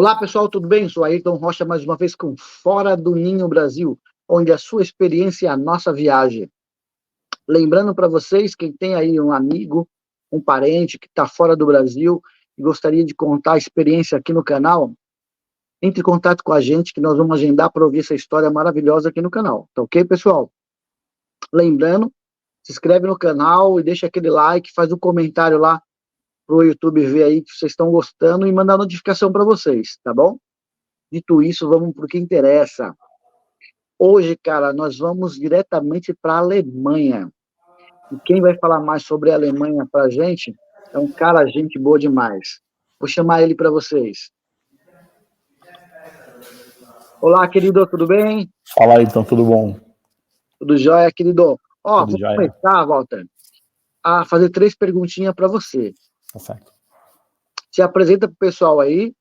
Olá, pessoal, tudo bem? Sou Ayrton Rocha, mais uma vez com Fora do Ninho Brasil, onde a sua experiência é a nossa viagem. Lembrando para vocês, quem tem aí um amigo, um parente que está fora do Brasil e gostaria de contar a experiência aqui no canal, entre em contato com a gente que nós vamos agendar para ouvir essa história maravilhosa aqui no canal. Tá ok, pessoal? Lembrando, se inscreve no canal e deixa aquele like, faz um comentário lá para o YouTube ver aí que vocês estão gostando e mandar notificação para vocês, tá bom? Dito isso, vamos para o que interessa. Hoje, cara, nós vamos diretamente para a Alemanha. E quem vai falar mais sobre a Alemanha para a gente é um cara, gente boa demais. Vou chamar ele para vocês. Olá, querido, tudo bem? Fala aí, então, tudo bom? Tudo jóia, querido? Ó, Tudo vou jóia. começar, Walter, a fazer 3 perguntinhas para você. Tá certo. Se apresenta para o pessoal aí,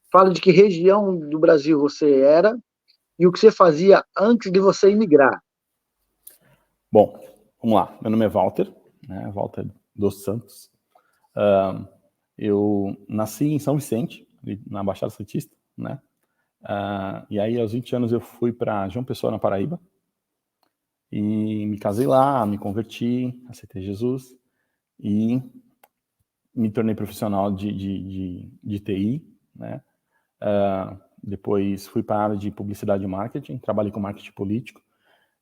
fala de que região do Brasil você era e o que você fazia antes de você emigrar. Bom, vamos lá. Meu nome é Walter, né? Walter dos Santos. Eu nasci em São Vicente, na Baixada Santista, né? E aí, aos 20 anos, eu fui para João Pessoa, na Paraíba. E me casei lá, me converti, aceitei Jesus. E me tornei profissional de TI, né? Depois fui para a área de publicidade e marketing, trabalhei com marketing político.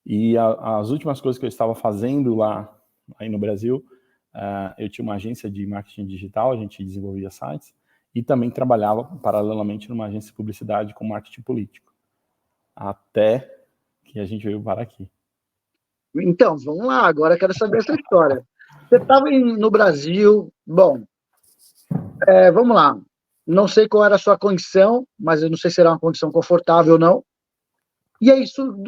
E as últimas coisas que eu estava fazendo lá aí no Brasil, eu tinha uma agência de marketing digital, a gente desenvolvia sites, e também trabalhava paralelamente numa agência de publicidade com marketing político. Até que a gente veio parar aqui. Então, vamos lá, agora eu quero saber essa história. Você estava no Brasil, bom, vamos lá, não sei qual era a sua condição, mas eu não sei se era uma condição confortável ou não. E aí,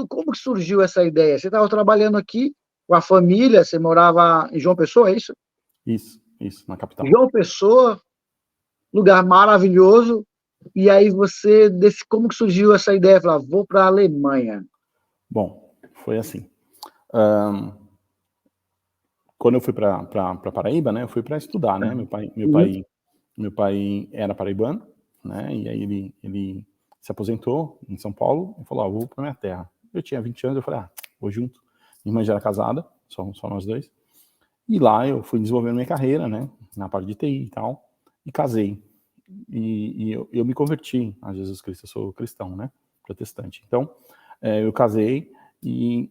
como que surgiu essa ideia? Você estava trabalhando aqui com a família, você morava em João Pessoa, é isso? Isso, na capital. João Pessoa, lugar maravilhoso, e aí como que surgiu essa ideia? Falar, vou para a Alemanha. Bom, foi assim. Quando eu fui para Paraíba, né, eu fui para estudar, né? Meu pai era paraibano, né? E aí ele se aposentou em São Paulo e falou: vou para minha terra. Eu tinha 20 anos, eu falei: vou junto. Minha irmã já era casada, só nós dois. E lá eu fui desenvolvendo minha carreira, né? Na parte de TI e tal, e casei. E eu me converti a Jesus Cristo, eu sou cristão, né? Protestante. Então, eu casei e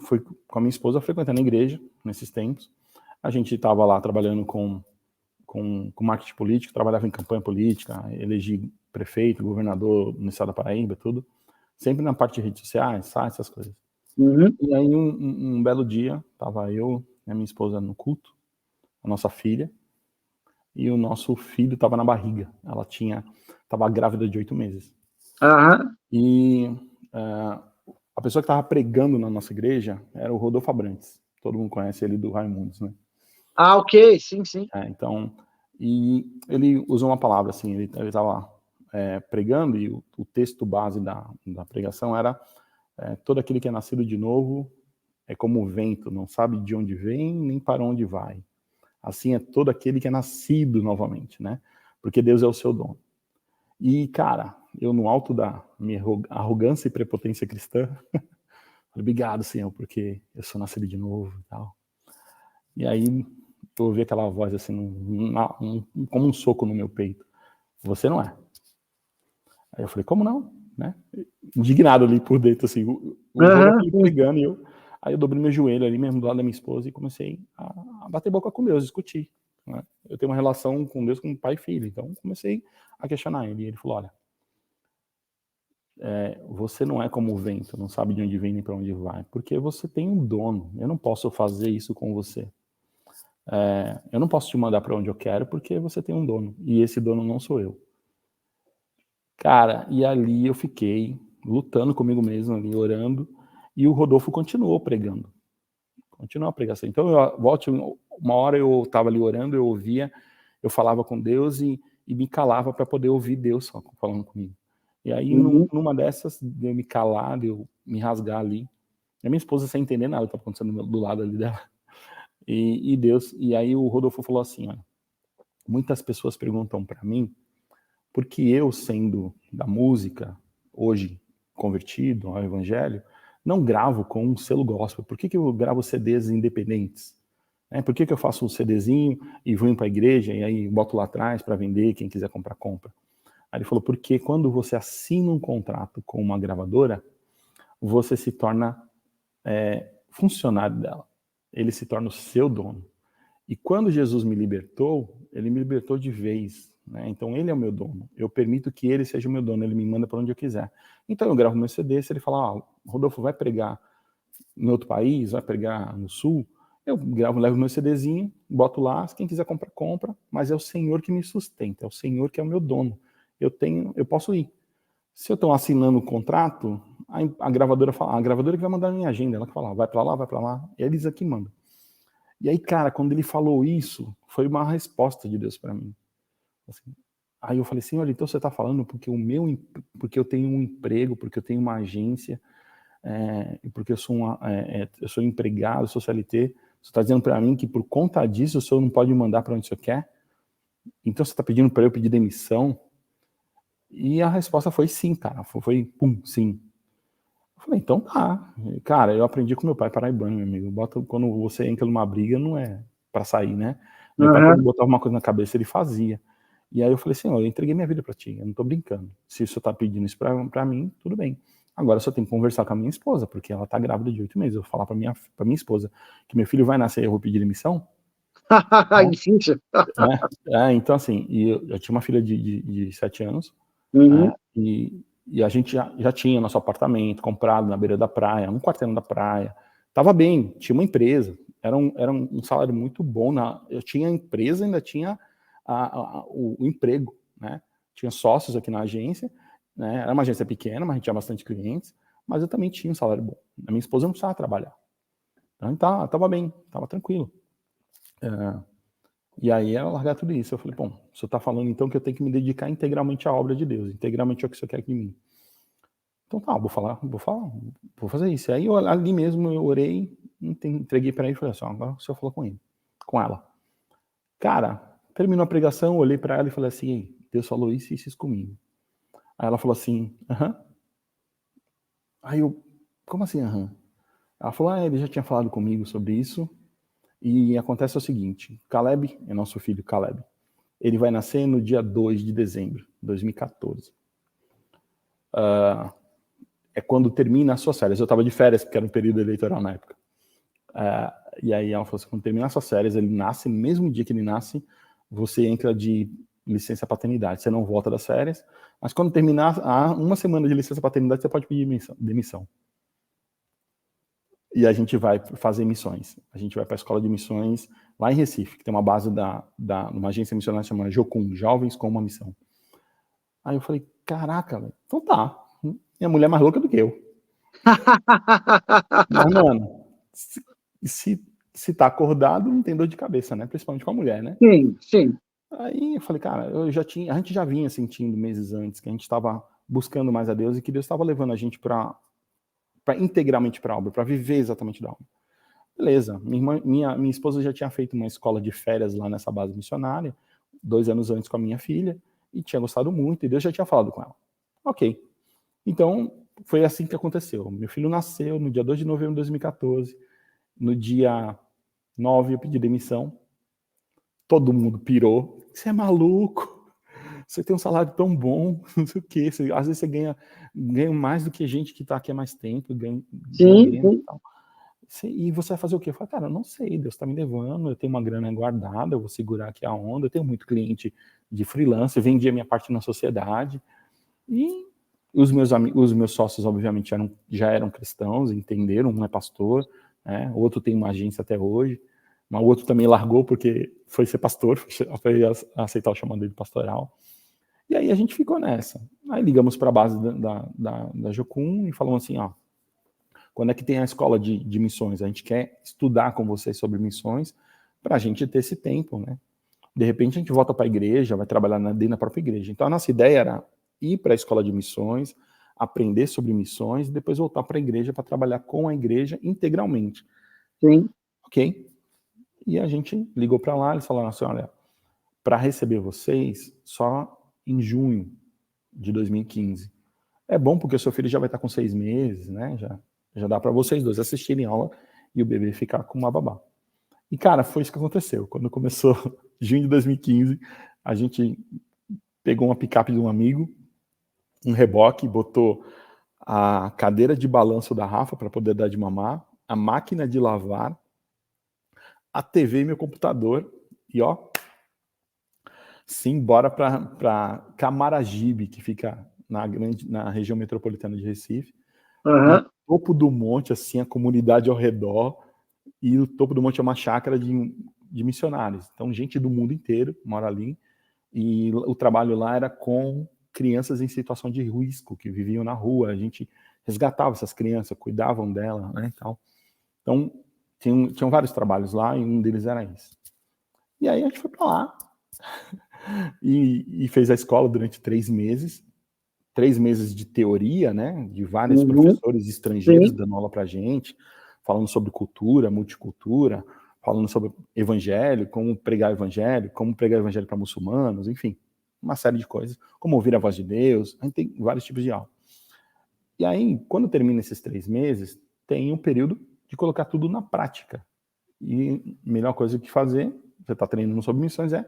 fui com a minha esposa frequentando a igreja nesses tempos. A gente estava lá trabalhando com marketing político, trabalhava em campanha política, elegi prefeito, governador no estado da Paraíba, tudo. Sempre na parte de redes sociais, sites, essas coisas. E aí, um belo dia, estava eu e a minha esposa no culto, a nossa filha, e o nosso filho estava na barriga. Ela estava grávida de 8 meses. E a pessoa que estava pregando na nossa igreja era o Rodolfo Abrantes. Todo mundo conhece ele do Raimundos, né? Ok, sim. Então, e ele usou uma palavra assim, ele estava pregando e o texto base da pregação era todo aquele que é nascido de novo é como o vento, não sabe de onde vem nem para onde vai. Assim é todo aquele que é nascido novamente, né? Porque Deus é o seu dono. E, cara, eu no alto da minha arrogância e prepotência cristã, falei, obrigado, Senhor, porque eu sou nascido de novo e tal. E aí eu ouvi aquela voz assim, como um soco no meu peito. Você não é. Aí eu falei, como não? Né? Indignado ali por dentro, assim, o Rodolfo pregando, aí eu dobrei meu joelho ali mesmo do lado da minha esposa e comecei a bater boca com Deus, discutir. Né? Eu tenho uma relação com Deus como pai e filho, então comecei a questionar ele. E ele falou, olha, você não é como o vento, não sabe de onde vem nem para onde vai, porque você tem um dono, eu não posso fazer isso com você. Eu não posso te mandar para onde eu quero porque você tem um dono, e esse dono não sou eu. Cara, e ali eu fiquei lutando comigo mesmo ali, orando, e o Rodolfo continuou pregando. Continuou a pregação. Então, uma hora eu estava ali orando, eu ouvia, eu falava com Deus e me calava para poder ouvir Deus falando comigo. E aí, numa dessas, de eu me calar, de eu me rasgar ali, a minha esposa sem entender nada que estava acontecendo do lado ali dela. E aí o Rodolfo falou assim, olha, muitas pessoas perguntam para mim Porque eu, sendo da música, hoje convertido ao evangelho, não gravo com um selo gospel. Por que eu gravo CDs independentes? Por que eu faço um CDzinho e vou para a igreja e aí boto lá atrás para vender, quem quiser comprar, compra? Aí ele falou, porque quando você assina um contrato com uma gravadora, você se torna funcionário dela. Ele se torna o seu dono. E quando Jesus me libertou, ele me libertou de vez. Né? Então ele é o meu dono. Eu permito que ele seja o meu dono. Ele me manda para onde eu quiser. Então eu gravo meu CD. Se ele falar, Rodolfo, vai pregar em outro país, vai pregar no Sul, eu gravo, levo meu CDzinho, boto lá. Quem quiser comprar, compra. Mas é o Senhor que me sustenta. É o Senhor que é o meu dono. Eu posso ir. Se eu estou assinando o contrato, a gravadora fala, a gravadora que vai mandar a minha agenda, ela que fala, vai para lá, eles aqui mandam. E aí, cara, quando ele falou isso, foi uma resposta de Deus para mim. Assim, aí eu falei, Senhor, então você está falando porque eu tenho um emprego, porque eu tenho uma agência, porque eu sou empregado, eu sou CLT, você está dizendo para mim que por conta disso o Senhor não pode me mandar para onde o Senhor quer? Então você está pedindo para eu pedir demissão? E a resposta foi sim, cara. Foi pum, sim. Eu falei, então tá. Cara, eu aprendi com meu pai paraibano, meu amigo. Quando você entra numa briga, não é pra sair, né? Meu pai, quando botava uma coisa na cabeça, ele fazia. E aí eu falei assim, eu entreguei minha vida pra ti, eu não tô brincando. Se o senhor tá pedindo isso pra mim, tudo bem. Agora eu só tenho que conversar com a minha esposa, porque ela tá grávida de 8 meses. Eu vou falar pra minha esposa que meu filho vai nascer e eu vou pedir demissão. Difícil. Então assim, e eu tinha uma filha de 7 anos, e a gente já tinha nosso apartamento comprado na beira da praia, um quarteirão da praia. Tava bem, tinha uma empresa, era um salário muito bom. Eu tinha a empresa, ainda tinha o emprego, né? Tinha sócios aqui na agência, né? Era uma agência pequena, mas a gente tinha bastante clientes, mas eu também tinha um salário bom. A minha esposa não precisava trabalhar. Então, tava bem, tava tranquilo. E aí era largar tudo isso. Eu falei, bom, o senhor está falando então que eu tenho que me dedicar integralmente à obra de Deus, integralmente ao que o senhor quer de mim. Então tá, vou fazer isso. Aí ali mesmo eu orei, entreguei para ele e falei assim, agora o senhor falou com ela. Cara, terminou a pregação, eu olhei para ela e falei assim, Deus falou isso e isso comigo. Aí ela falou assim, aham. Aí eu, como assim, aham? Ela falou, ele já tinha falado comigo sobre isso, e acontece o seguinte, Caleb, é nosso filho Caleb, ele vai nascer no dia 2 de dezembro de 2014. É quando termina as suas férias. Eu estava de férias, porque era um período eleitoral na época. E aí ela falou assim, quando terminar as suas férias, ele nasce, no mesmo dia que ele nasce, você entra de licença paternidade. Você não volta das férias, mas quando terminar uma semana de licença paternidade, você pode pedir demissão. E a gente vai fazer missões. A gente vai para a escola de missões lá em Recife, que tem uma base uma agência missionária chamada Jocum, Jovens com uma Missão. Aí eu falei, caraca, velho, então tá. Minha mulher é mais louca do que eu. Mas, mano, se tá acordado, não tem dor de cabeça, né? Principalmente com a mulher, né? Sim. Aí eu falei, cara, a gente já vinha sentindo meses antes que a gente estava buscando mais a Deus e que Deus estava levando a gente para integralmente para a obra, para viver exatamente da obra. Beleza, minha esposa já tinha feito uma escola de férias lá nessa base missionária, 2 anos antes com a minha filha, e tinha gostado muito, e Deus já tinha falado com ela. Ok. Então, foi assim que aconteceu. Meu filho nasceu no dia 2 de novembro de 2014, no dia 9 eu pedi demissão, todo mundo pirou, você é maluco, você tem um salário tão bom, não sei o quê, às vezes você ganha mais do que gente que está aqui há mais tempo, ganha menos e tal. E você vai fazer o quê? Eu falei, cara, eu não sei, Deus está me levando, eu tenho uma grana guardada, eu vou segurar aqui a onda, eu tenho muito cliente de freelance, vendi a minha parte na sociedade, e os meus sócios, obviamente, já eram cristãos, entenderam, um é pastor, né? O outro tem uma agência até hoje, mas o outro também largou porque foi ser pastor, foi aceitar o chamado dele pastoral. E aí a gente ficou nessa. Aí ligamos para a base da Jocum e falamos assim, ó, quando é que tem a escola de missões? A gente quer estudar com vocês sobre missões para a gente ter esse tempo, né? De repente a gente volta para a igreja, vai trabalhar dentro da própria igreja. Então a nossa ideia era ir para a escola de missões, aprender sobre missões e depois voltar para a igreja para trabalhar com a igreja integralmente. Sim. Ok? E a gente ligou para lá, eles falaram assim, olha, para receber vocês, só em junho de 2015. É bom porque o seu filho já vai estar com 6 meses, né? Já dá para vocês dois assistirem aula e o bebê ficar com uma babá. E, cara, foi isso que aconteceu. Quando começou junho de 2015, a gente pegou uma picape de um amigo, um reboque, botou a cadeira de balanço da Rafa para poder dar de mamar, a máquina de lavar, a TV e meu computador, e ó, sim, bora para Camaragibe, que fica na região metropolitana de Recife. Uhum. No topo do monte, assim, a comunidade ao redor, e o topo do monte é uma chácara de missionários. Então, gente do mundo inteiro mora ali, e o trabalho lá era com crianças em situação de risco, que viviam na rua. A gente resgatava essas crianças, cuidavam dela, né, e tal. Então, tinham vários trabalhos lá, e um deles era esse. E aí a gente foi para lá, e fez a escola durante 3 meses. 3 meses de teoria, né, de vários professores estrangeiros dando aula pra gente, falando sobre cultura, multicultura, falando sobre evangelho, como pregar evangelho para muçulmanos, enfim, uma série de coisas, como ouvir a voz de Deus. A gente tem vários tipos de aula. E aí, quando termina esses 3 meses, tem um período de colocar tudo na prática. E a melhor coisa que fazer, você está treinando sobre missões, é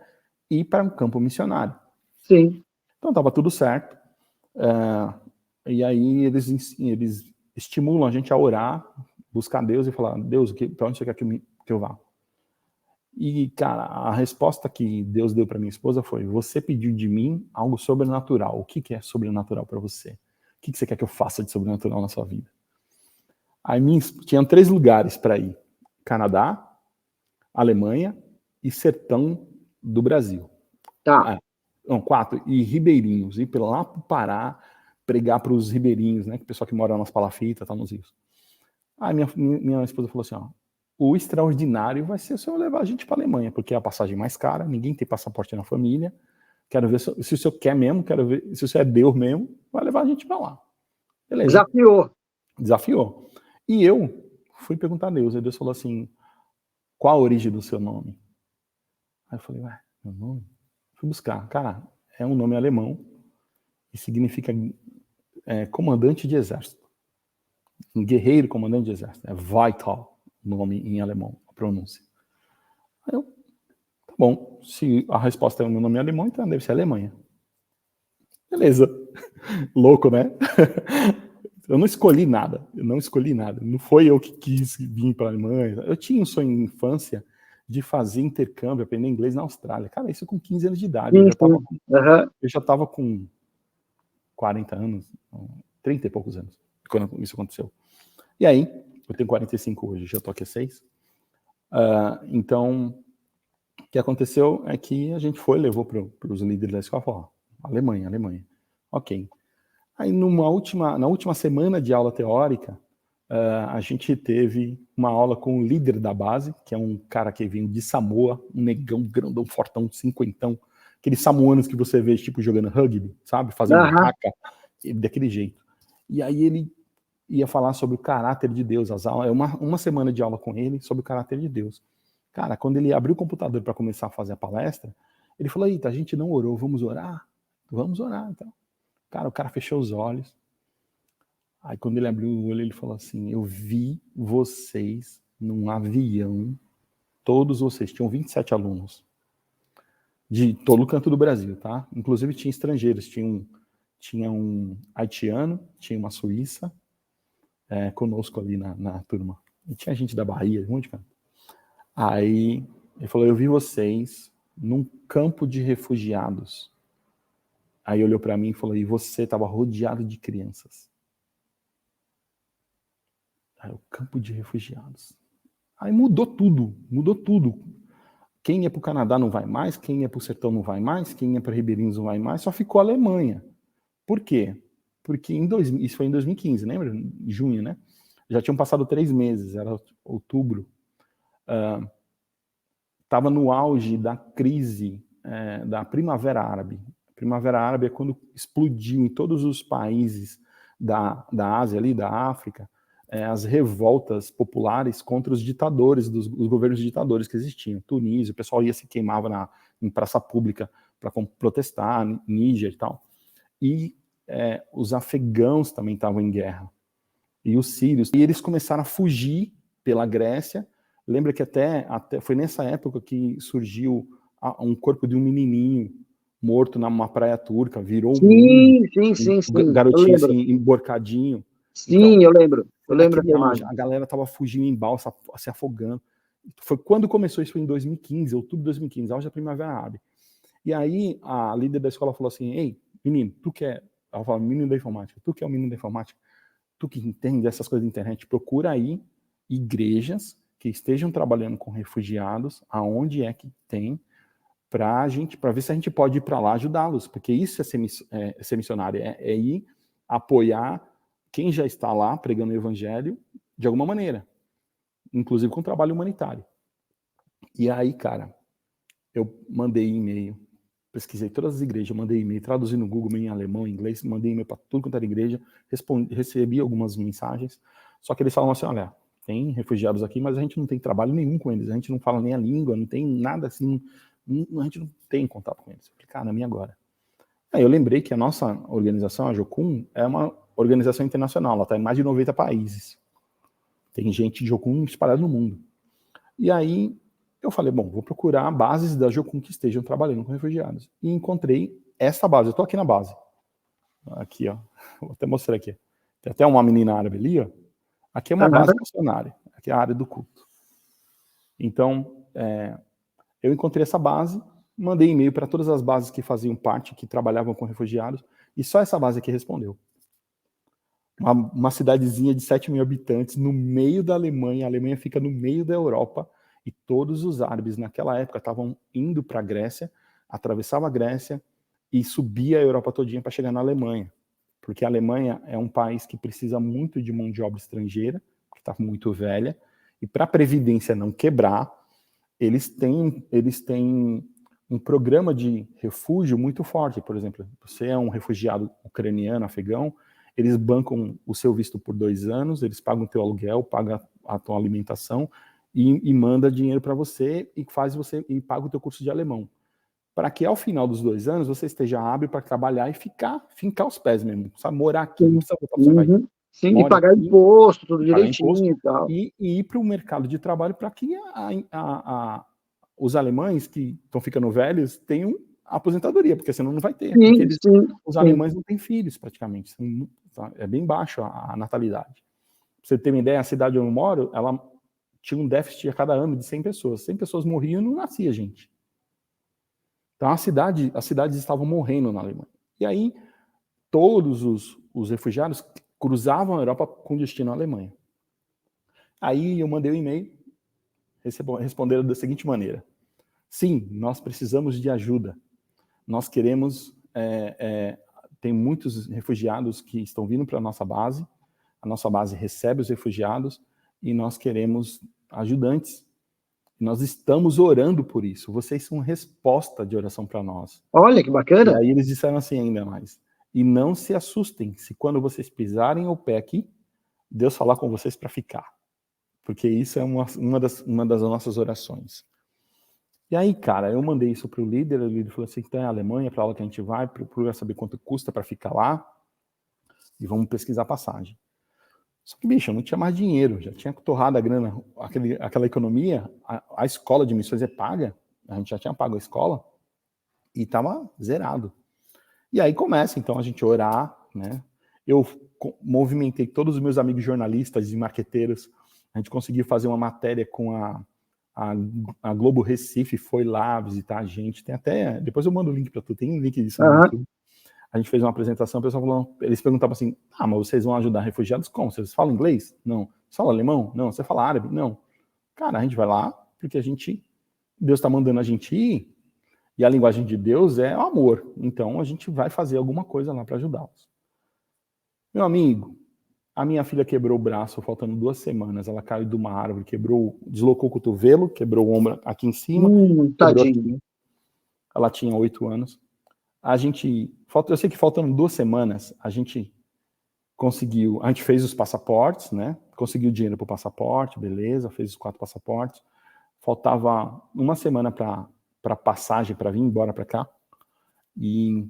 ir para um campo missionário. Sim. Então estava tudo certo. E aí eles estimulam a gente a orar, buscar Deus e falar: Deus, para onde você quer que eu vá? E, cara, a resposta que Deus deu para minha esposa foi: você pediu de mim algo sobrenatural. O que é sobrenatural para você? O que você quer que eu faça de sobrenatural na sua vida? Aí tinham 3 lugares para ir: Canadá, Alemanha e sertão do Brasil. Tá. Não, 4. E Ribeirinhos, ir lá para o Pará, pregar para os ribeirinhos, né? Que o pessoal que mora nas palafitas, tá nos rios. Aí minha esposa falou assim: ó, o extraordinário vai ser se eu levar a gente para a Alemanha, porque é a passagem mais cara, ninguém tem passaporte na família. Quero ver se o senhor quer mesmo, quero ver se o senhor é Deus mesmo, vai levar a gente para lá. Beleza. Desafiou. E eu fui perguntar a Deus, e Deus falou assim: qual a origem do seu nome? Aí eu falei: ué, meu nome? Fui buscar. Cara, é um nome alemão e significa comandante de exército. Um guerreiro comandante de exército. É Vital, o nome em alemão, a pronúncia. Aí eu, tá bom, se a resposta é o meu nome alemão, então deve ser Alemanha. Beleza. Louco, né? Eu não escolhi nada. Não foi eu que quis vir para a Alemanha. Eu tinha um sonho em infância de fazer intercâmbio, aprender inglês na Austrália. Cara, isso com 15 anos de idade. Eu já estava com 40 anos, 30 e poucos anos, quando isso aconteceu. E aí, eu tenho 45 hoje, já estou aqui há 6. Então, o que aconteceu é que a gente levou para os líderes da escola e falou: Alemanha. Ok. Aí, na última semana de aula teórica, a gente teve uma aula com o líder da base, que é um cara que veio de Samoa, um negão, grandão, fortão, cinquentão, aqueles samoanos que você vê, tipo, jogando rugby, sabe? Fazendo raca, daquele jeito. E aí ele ia falar sobre o caráter de Deus, as aulas, uma semana de aula com ele sobre o caráter de Deus. Cara, quando ele abriu o computador para começar a fazer a palestra, ele falou: eita, a gente não orou, vamos orar? Vamos orar, então. Cara, o cara fechou os olhos. Aí quando ele abriu o olho, ele falou assim: eu vi vocês num avião, todos vocês, tinham 27 alunos, de todo o canto do Brasil, tá? Inclusive tinha estrangeiros, tinha um haitiano, tinha uma suíça, conosco ali na turma. E tinha gente da Bahia, um monte de canto. Aí ele falou: eu vi vocês num campo de refugiados. Aí olhou para mim e falou: e você estava rodeado de crianças. Aí o campo de refugiados. Aí mudou tudo. Quem ia para o Canadá não vai mais, quem ia para o sertão não vai mais, quem ia para Ribeirinhos não vai mais, só ficou a Alemanha. Por quê? Porque isso foi em 2015, lembra? Em junho, né? Já tinham passado 3 meses, era outubro. Estava no auge da crise da Primavera Árabe. A Primavera Árabe é quando explodiu em todos os países da Ásia, ali, da África, as revoltas populares contra os ditadores, os governos ditadores que existiam. Tunísia, o pessoal se queimava em praça pública protestar, Níger e tal. E os afegãos também estavam em guerra. E os sírios. E eles começaram a fugir pela Grécia. Lembra que até foi nessa época que surgiu um corpo de um menininho morto numa praia turca, virou sim, um garotinho assim, emborcadinho. Sim, então, eu lembro dessa auge, imagem. a galera tava fugindo em balsa, se afogando. Foi quando começou isso, foi em 2015, outubro de 2015, auge da Primavera Árabe. E aí a líder da escola falou assim, ei, menino, tu que é... Ela falou, menino da informática, tu que é o menino da informática, tu que entende essas coisas da internet, procura aí igrejas que estejam trabalhando com refugiados, aonde é que tem, para ver se a gente pode ir para lá ajudá-los, porque isso é ser missionário, é ir apoiar quem já está lá pregando o evangelho de alguma maneira, inclusive com trabalho humanitário. E aí, cara, eu mandei e-mail, pesquisei todas as igrejas, mandei e-mail, traduzi no Google em alemão, em inglês, mandei e-mail para tudo quanto era igreja, recebi algumas mensagens, só que eles falam assim, olha, tem refugiados aqui, mas a gente não tem trabalho nenhum com eles, a gente não fala nem a língua, não tem nada assim, a gente não tem contato com eles. Eu falei, cara, e agora? Aí eu lembrei que a nossa organização, a Jocum, é uma organização internacional, ela está em mais de 90 países. Tem gente de Jocum espalhada no mundo. E aí eu falei, bom, vou procurar bases da Jocum que estejam trabalhando com refugiados. E encontrei essa base, eu estou aqui na base. Aqui, ó, vou até mostrar aqui. Tem até uma menina árabe ali, ó. Aqui é uma base missionária, aqui é a área do culto. Então, eu encontrei essa base, mandei e-mail para todas as bases que faziam parte, que trabalhavam com refugiados, e só essa base aqui respondeu. Uma cidadezinha de 7 mil habitantes, no meio da Alemanha, a Alemanha fica no meio da Europa, e todos os árabes naquela época estavam indo para a Grécia, atravessavam a Grécia e subia a Europa todinha para chegar na Alemanha. Porque a Alemanha é um país que precisa muito de mão de obra estrangeira, que está muito velha, e para a Previdência não quebrar, eles têm um programa de refúgio muito forte. Por exemplo, você é um refugiado ucraniano, afegão, eles bancam o seu visto por 2 anos, eles pagam o teu aluguel, pagam a tua alimentação e manda dinheiro para você e paga o teu curso de alemão. Para que ao final dos 2 anos você esteja hábil para trabalhar e fincar os pés mesmo, sabe? Morar aqui, não precisa voltar para o seu país. Sim, e pagar imposto, tudo direitinho imposto, e tal. E ir para o mercado de trabalho para que os alemães que estão ficando velhos tenham aposentadoria, porque senão não vai ter. Porque os alemães não têm filhos praticamente. É bem baixo a natalidade. Pra você ter uma ideia, a cidade onde eu moro, ela tinha um déficit a cada ano de 100 pessoas. 100 pessoas morriam e não nascia gente. Então as cidades estavam morrendo na Alemanha. E aí todos os refugiados cruzavam a Europa com destino à Alemanha. Aí eu mandei um e-mail, responderam da seguinte maneira: sim, nós precisamos de ajuda. Nós queremos... tem muitos refugiados que estão vindo para a nossa base recebe os refugiados e nós queremos ajudantes. Nós estamos orando por isso. Vocês são resposta de oração para nós. Olha, que bacana. E aí eles disseram assim ainda mais: e não se assustem se quando vocês pisarem o pé aqui, Deus falar com vocês para ficar. Porque isso é uma das nossas orações. E aí, cara, eu mandei isso pro líder, o líder falou assim, então é a Alemanha, para aula que a gente vai, procura saber quanto custa para ficar lá, e vamos pesquisar a passagem. Só que, bicho, eu não tinha mais dinheiro, já tinha torrado a grana, aquela economia, a escola de missões é paga, a gente já tinha pago a escola, e tava zerado. E aí começa, então, a gente orar, né? Eu movimentei todos os meus amigos jornalistas e marqueteiros, a gente conseguiu fazer uma matéria com a Globo Recife, foi lá visitar a gente, tem até, depois eu mando o link para tu, tem um link disso no YouTube. A gente fez uma apresentação, o pessoal falou, eles perguntavam assim, mas vocês vão ajudar refugiados como? Vocês falam inglês? Não. Você fala alemão? Não. Você fala árabe? Não. Cara, a gente vai lá porque Deus está mandando a gente ir, e a linguagem de Deus é o amor. Então a gente vai fazer alguma coisa lá para ajudá-los. Meu amigo, a minha filha quebrou o braço faltando 2 semanas, ela caiu de uma árvore, deslocou o cotovelo, quebrou o ombro aqui em cima, quebrou aqui. Ela tinha 8 anos. Eu sei que faltando 2 semanas, a gente fez os passaportes, né? Conseguiu dinheiro para o passaporte, beleza, fez os 4 passaportes. Faltava 1 semana para passagem, para vir embora para cá. e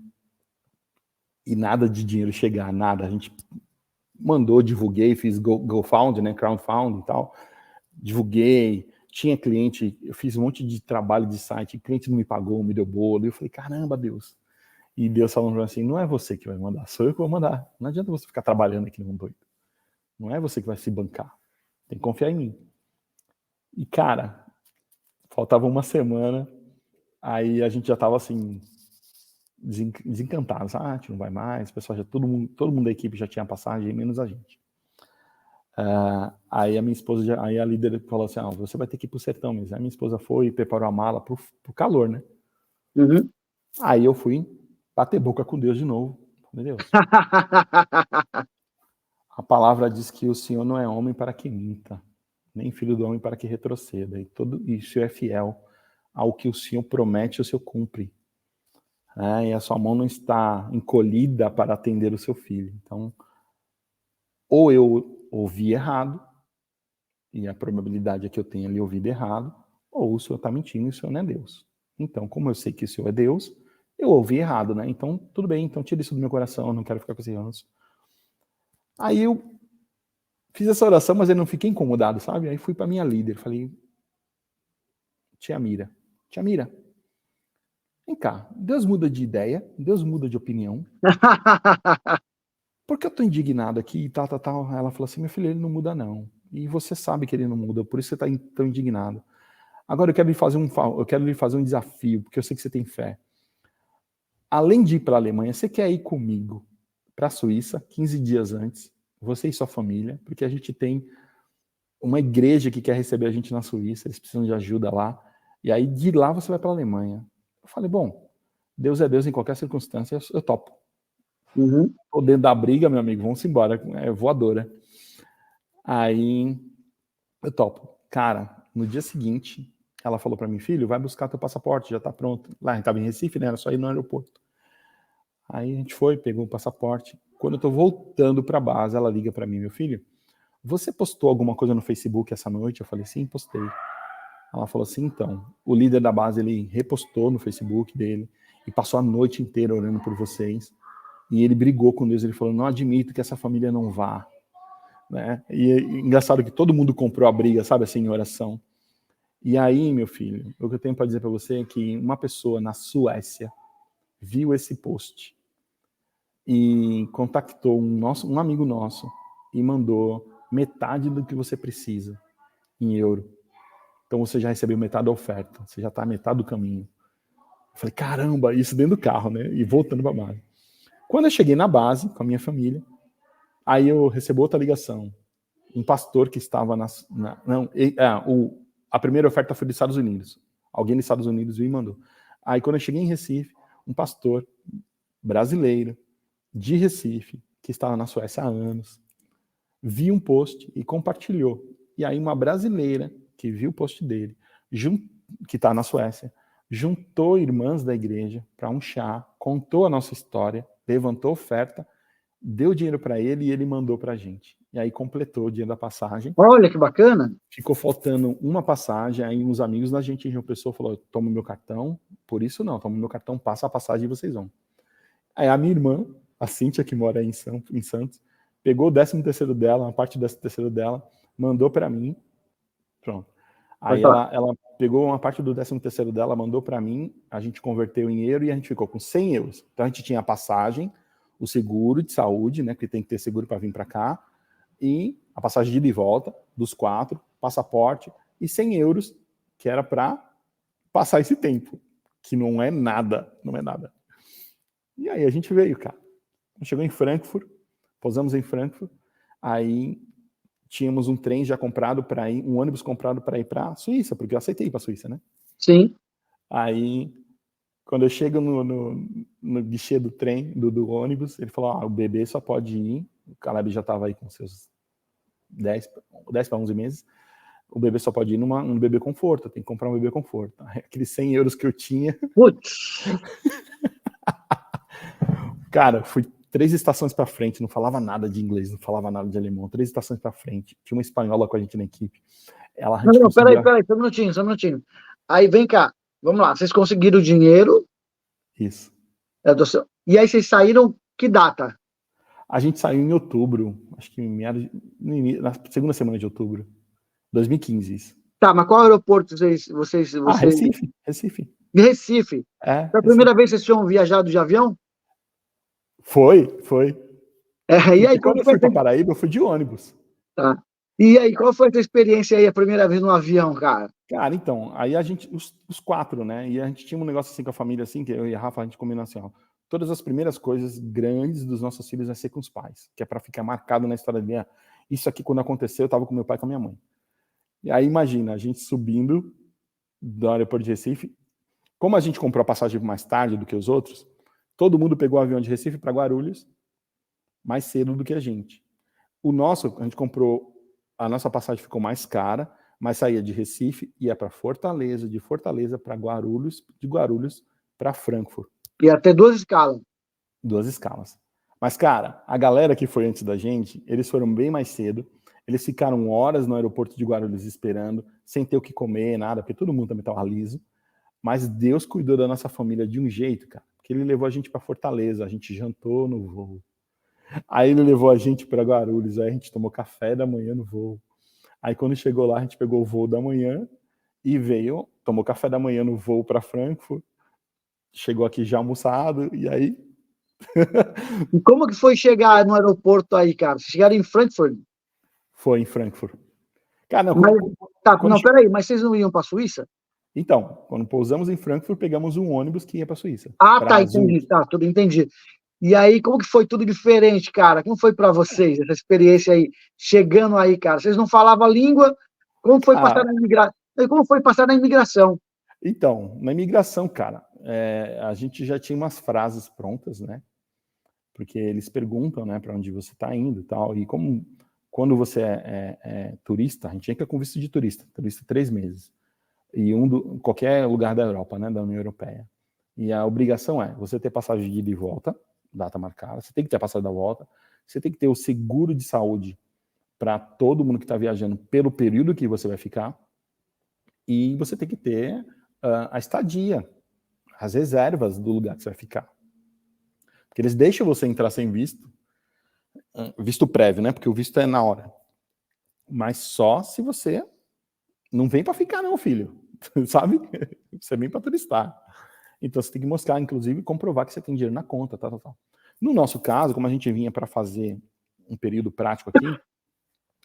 nada de dinheiro chegar, nada. A gente mandou, divulguei, fiz GoFundMe, né, crowdfunding e tal, divulguei, tinha cliente, eu fiz um monte de trabalho de site, cliente não me pagou, me deu bolo, e eu falei, caramba, Deus. E Deus falando assim, não é você que vai mandar, sou eu que vou mandar. Não adianta você ficar trabalhando aqui no mundo doido. Não é você que vai se bancar. Tem que confiar em mim. E, cara, faltava uma semana, aí a gente já tava assim, desencantado. Ah, a gente não vai mais, o pessoal já, todo mundo da equipe já tinha passagem, menos a gente. Aí a minha esposa, aí a líder falou assim, você vai ter que ir pro sertão mesmo. Aí minha esposa foi e preparou a mala pro calor, né? Uhum. Aí eu fui bater boca com Deus de novo. Meu Deus. A palavra diz que o Senhor não é homem para que minta, nem filho do homem para que retroceda. E tudo isso é fiel ao que o Senhor promete, o Senhor cumpre. E a sua mão não está encolhida para atender o seu filho. Então, ou eu ouvi errado, e a probabilidade é que eu tenha ali ouvido errado, ou o Senhor está mentindo e o Senhor não é Deus. Então, como eu sei que o Senhor é Deus, eu ouvi errado, né? Então, tudo bem, então tira isso do meu coração, eu não quero ficar com esse ranço. Aí eu fiz essa oração, mas eu não fiquei incomodado, sabe? Aí fui para minha líder, falei, tia Mira, vem cá, Deus muda de ideia, Deus muda de opinião. Por que eu tô indignado aqui e tal. Ela falou assim, meu filho, ele não muda não. E você sabe que ele não muda, por isso você tá tão indignado. Agora eu quero lhe fazer um desafio, porque eu sei que você tem fé. Além de ir para a Alemanha, você quer ir comigo para a Suíça, 15 dias antes, você e sua família, porque a gente tem uma igreja que quer receber a gente na Suíça, eles precisam de ajuda lá, e aí de lá você vai para a Alemanha. Eu falei, bom, Deus é Deus em qualquer circunstância, eu topo. Uhum. Tô dentro da briga, meu amigo, vamos embora, é voadora. Aí eu topo. Cara, no dia seguinte, ela falou para mim, filho, vai buscar teu passaporte, já tá pronto. Lá a gente tava em Recife, né, era só ir no aeroporto. Aí a gente foi, pegou o passaporte. Quando eu tô voltando pra base, ela liga para mim, meu filho, você postou alguma coisa no Facebook essa noite? Eu falei, sim, postei. Ela falou assim, então, o líder da base, ele repostou no Facebook dele e passou a noite inteira orando por vocês. E ele brigou com Deus, ele falou, não admito que essa família não vá. Né? E é engraçado que todo mundo comprou a briga, sabe, assim, em oração. E aí, meu filho, o que eu tenho para dizer para você é que uma pessoa na Suécia viu esse post e contactou um amigo nosso e mandou metade do que você precisa em euro. Então você já recebeu metade da oferta, você já está a metade do caminho. Eu falei, caramba, isso dentro do carro, né? E voltando para a base. Quando eu cheguei na base, com a minha família, aí eu recebo outra ligação. Um pastor que estava a primeira oferta foi dos Estados Unidos. Alguém dos Estados Unidos me mandou. Aí quando eu cheguei em Recife, um pastor brasileiro, de Recife, que estava na Suécia há anos, viu um post e compartilhou. E aí uma brasileira que viu o post dele, que está na Suécia, juntou irmãs da igreja para um chá, contou a nossa história, levantou oferta, deu dinheiro para ele e ele mandou para a gente. E aí completou o dinheiro da passagem. Olha que bacana. Ficou faltando uma passagem, aí uns amigos da gente em João Pessoa falou, toma meu cartão, por isso não, toma meu cartão, passa a passagem e vocês vão. Aí a minha irmã, a Cíntia, que mora em Santos, pegou o 13º dela, uma parte do 13º dela, mandou para mim, pronto. Aí ela pegou uma parte do 13º dela, mandou para mim, a gente converteu em euro e a gente ficou com 100 euros. Então a gente tinha a passagem, o seguro de saúde, né, que tem que ter seguro para vir para cá, e a passagem de ida e volta, dos 4, passaporte, e 100 euros, que era para passar esse tempo, que não é nada, não é nada. E aí a gente veio, cara. Chegou em Frankfurt, pousamos em Frankfurt, aí tínhamos um trem já comprado para ir, um ônibus comprado para ir para a Suíça, porque eu aceitei ir para a Suíça, né? Sim. Aí, quando eu chego no guichê do trem, do ônibus, ele falou, o bebê só pode ir, o Caleb já estava aí com seus 10 para 11 meses, o bebê só pode ir num bebê conforto, tem que comprar um bebê conforto. Aqueles 100 euros que eu tinha... Putz! Cara, fui 3 estações para frente, não falava nada de inglês, não falava nada de alemão, 3 estações para frente, tinha uma espanhola com a gente na equipe. Não, peraí, só um minutinho. Aí vem cá, vamos lá, vocês conseguiram o dinheiro. Isso. E aí vocês saíram que data? A gente saiu em outubro, acho que na segunda semana de outubro, 2015, isso. Tá, mas qual aeroporto vocês... Recife, Recife. De Recife. É, Foi a Recife. primeira vez que vocês tinham viajado de avião? Foi. E aí, Porque como quando eu foi fui para Paraíba, eu fui de ônibus. Tá. E aí, qual foi a tua experiência aí, a primeira vez no avião, cara? Cara, então, aí a gente, os quatro, né? E a gente tinha um negócio assim com a família, assim, que eu e a Rafa, a gente combinou assim, ó. Todas as primeiras coisas grandes dos nossos filhos vai ser com os pais, que é para ficar marcado na história dele. Isso aqui, quando aconteceu, eu tava com meu pai e com a minha mãe. E aí, imagina, a gente subindo do aeroporto de Recife. Como a gente comprou a passagem mais tarde do que os outros, todo mundo pegou o avião de Recife para Guarulhos mais cedo do que a gente. O nosso, a gente comprou, a nossa passagem ficou mais cara, mas saía de Recife, ia para Fortaleza, de Fortaleza para Guarulhos, de Guarulhos para Frankfurt. Ia ter 2 escalas. 2 escalas. Mas, cara, a galera que foi antes da gente, eles foram bem mais cedo, eles ficaram horas no aeroporto de Guarulhos esperando, sem ter o que comer, nada, porque todo mundo também estava liso. Mas Deus cuidou da nossa família de um jeito, cara, que ele levou a gente para Fortaleza, a gente jantou no voo. Aí ele levou a gente para Guarulhos, aí a gente tomou café da manhã no voo. Aí quando chegou lá, a gente pegou o voo da manhã e veio, tomou café da manhã no voo para Frankfurt, chegou aqui já almoçado, e aí... E como que foi chegar no aeroporto aí, cara? Vocês chegaram em Frankfurt? Foi em Frankfurt. Cara, não, Mas, quando... peraí, mas vocês não iam para a Suíça? Então, quando pousamos em Frankfurt, pegamos um ônibus que ia para a Suíça. Tá, entendi, tudo entendi. E aí, como que foi tudo diferente, cara? Como foi para vocês, essa experiência aí, chegando aí, cara? Vocês não falavam a língua, como foi passar na imigração? Como foi passar na imigração? Então, na imigração, cara, a gente já tinha umas frases prontas, né? Porque eles perguntam, né, para onde você está indo e tal. E como quando você é turista, a gente entra com visto de turista 3 meses. E qualquer lugar da Europa, né, da União Europeia. E a obrigação é você ter passagem de ida e volta, data marcada, você tem que ter a passagem da volta, você tem que ter o seguro de saúde para todo mundo que está viajando pelo período que você vai ficar, e você tem que ter a estadia, as reservas do lugar que você vai ficar. Porque eles deixam você entrar sem visto prévio, né? Porque o visto é na hora. Mas só se você não vem para ficar, não, filho. Sabe? Você vem para turistar. Então você tem que mostrar, inclusive, comprovar que você tem dinheiro na conta, tal. No nosso caso, como a gente vinha para fazer um período prático aqui,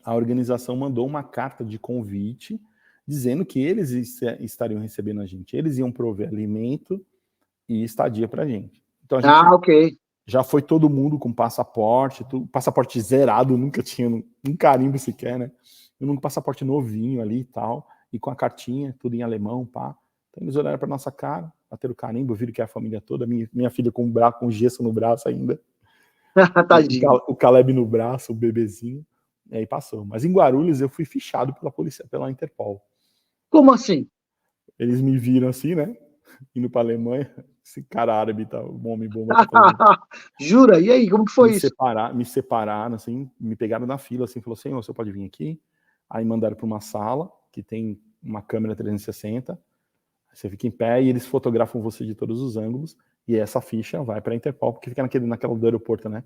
a organização mandou uma carta de convite dizendo que eles estariam recebendo a gente. Eles iam prover alimento e estadia para a gente. Então a gente ok. já foi todo mundo com passaporte, passaporte zerado, nunca tinha um carimbo sequer, né? Eu nunca passaporte novinho ali e tal, e com a cartinha, tudo em alemão, pá. Então eles olharam para nossa cara, bateram o carimbo, viram que é a família toda, minha filha com gesso no braço ainda. Tadinho. O Caleb no braço, o bebezinho. E aí passou. Mas em Guarulhos eu fui fichado pela polícia, pela Interpol. Como assim? Eles me viram assim, né? Indo pra Alemanha. Esse cara árabe, tá, o homem bomba tá fazendo. Jura? E aí, como que foi isso? Me separaram, assim, me pegaram na fila, assim, falou, senhor, você pode vir aqui? Aí mandaram para uma sala que tem uma câmera 360. Você fica em pé e eles fotografam você de todos os ângulos. E essa ficha vai para a Interpol, porque fica naquela do aeroporto, né?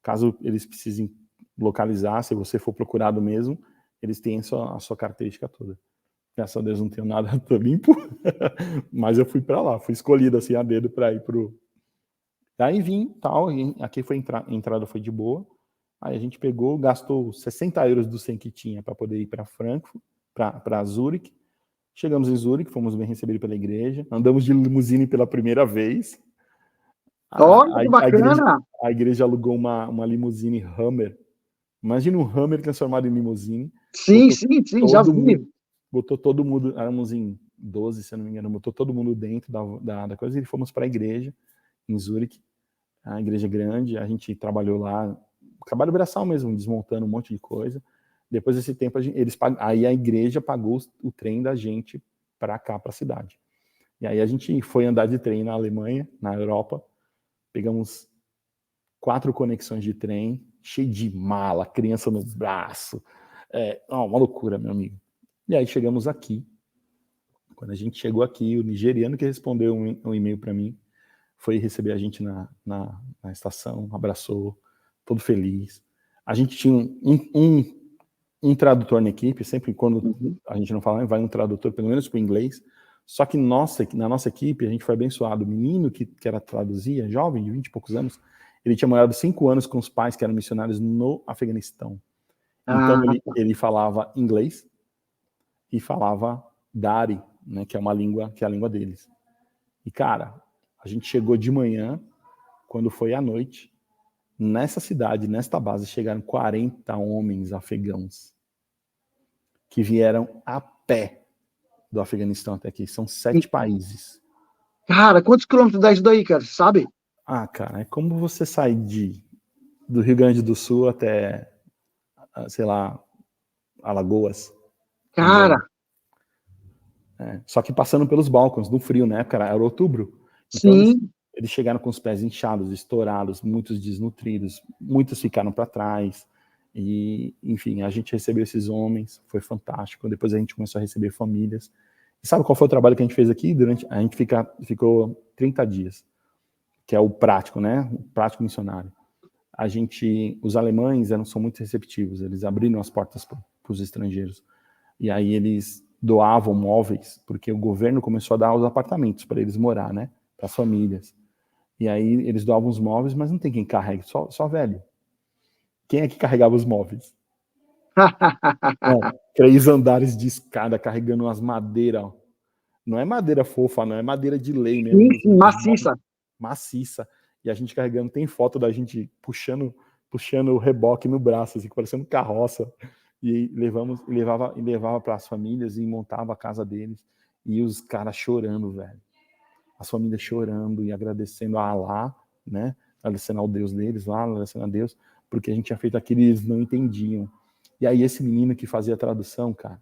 Caso eles precisem localizar, se você for procurado mesmo, eles têm a sua característica toda. Graças a Deus não tenho nada, tô limpo. Mas eu fui para lá, fui escolhido assim a dedo para ir pro... Aí vim, tal, e aqui foi a entrada foi de boa. Aí a gente pegou, gastou 60 euros do 100 que tinha para poder ir para Frankfurt, para Zurique. Chegamos em Zurique, fomos bem recebidos pela igreja, andamos de limusine pela primeira vez. Olha que bacana! A igreja alugou uma limusine Hummer. Imagina um Hummer transformado em limusine. Sim, já vi. Botou todo mundo, éramos em 12, se eu não me engano, botou todo mundo dentro da coisa e fomos para a igreja em Zurique. A igreja grande, a gente trabalhou lá, trabalho braçal mesmo, desmontando um monte de coisa. Depois desse tempo, aí a igreja pagou o trem da gente para cá, para a cidade. E aí a gente foi andar de trem na Alemanha, na Europa, pegamos 4 conexões de trem, cheio de mala, criança no braço, uma loucura, meu amigo. E aí chegamos aqui. Quando a gente chegou aqui, o nigeriano que respondeu um e-mail para mim, foi receber a gente na estação, abraçou, todo feliz. A gente tinha um tradutor na equipe, sempre quando a gente não fala, vai um tradutor, pelo menos para o inglês. Só que na nossa equipe, a gente foi abençoado. O menino que era traduzia, jovem, de 20 e poucos anos, ele tinha morado 5 anos com os pais que eram missionários no Afeganistão. Então, ele falava inglês e falava Dari, né, que é a língua deles. E, cara, a gente chegou de manhã, quando foi à noite, nessa cidade, nesta base, chegaram 40 homens afegãos que vieram a pé do Afeganistão até aqui. São 7 países. Cara, quantos quilômetros dá isso daí, cara? Sabe? Ah, cara, é como você sair do Rio Grande do Sul até, sei lá, Alagoas. Cara. Só que passando pelos balcões, no frio, né? Cara, era outubro. Então, Sim. eles chegaram com os pés inchados, estourados, muitos desnutridos, muitos ficaram para trás. E, enfim, a gente recebeu esses homens, foi fantástico. Depois a gente começou a receber famílias. E sabe qual foi o trabalho que a gente fez aqui? A gente ficou 30 dias, que é o prático, né? O prático missionário. Os alemães são muito receptivos, eles abriram as portas para os estrangeiros. E aí eles doavam móveis, porque o governo começou a dar os apartamentos para eles morar, né? Para as famílias. E aí eles doavam os móveis, mas não tem quem carregue, só velho. Quem é que carregava os móveis? 3 andares de escada carregando umas madeiras. Não é madeira fofa, não é madeira de lei mesmo. Sim, maciça. Maciça. E a gente carregando, tem foto da gente puxando o reboque no braço, assim, parecendo carroça. E levava para as famílias e montava a casa deles. E os caras chorando, velho. As famílias chorando e agradecendo a Alá, né? Agradecendo ao Deus deles lá, agradecendo a Deus, porque a gente tinha feito aquilo e eles não entendiam. E aí esse menino que fazia a tradução, cara,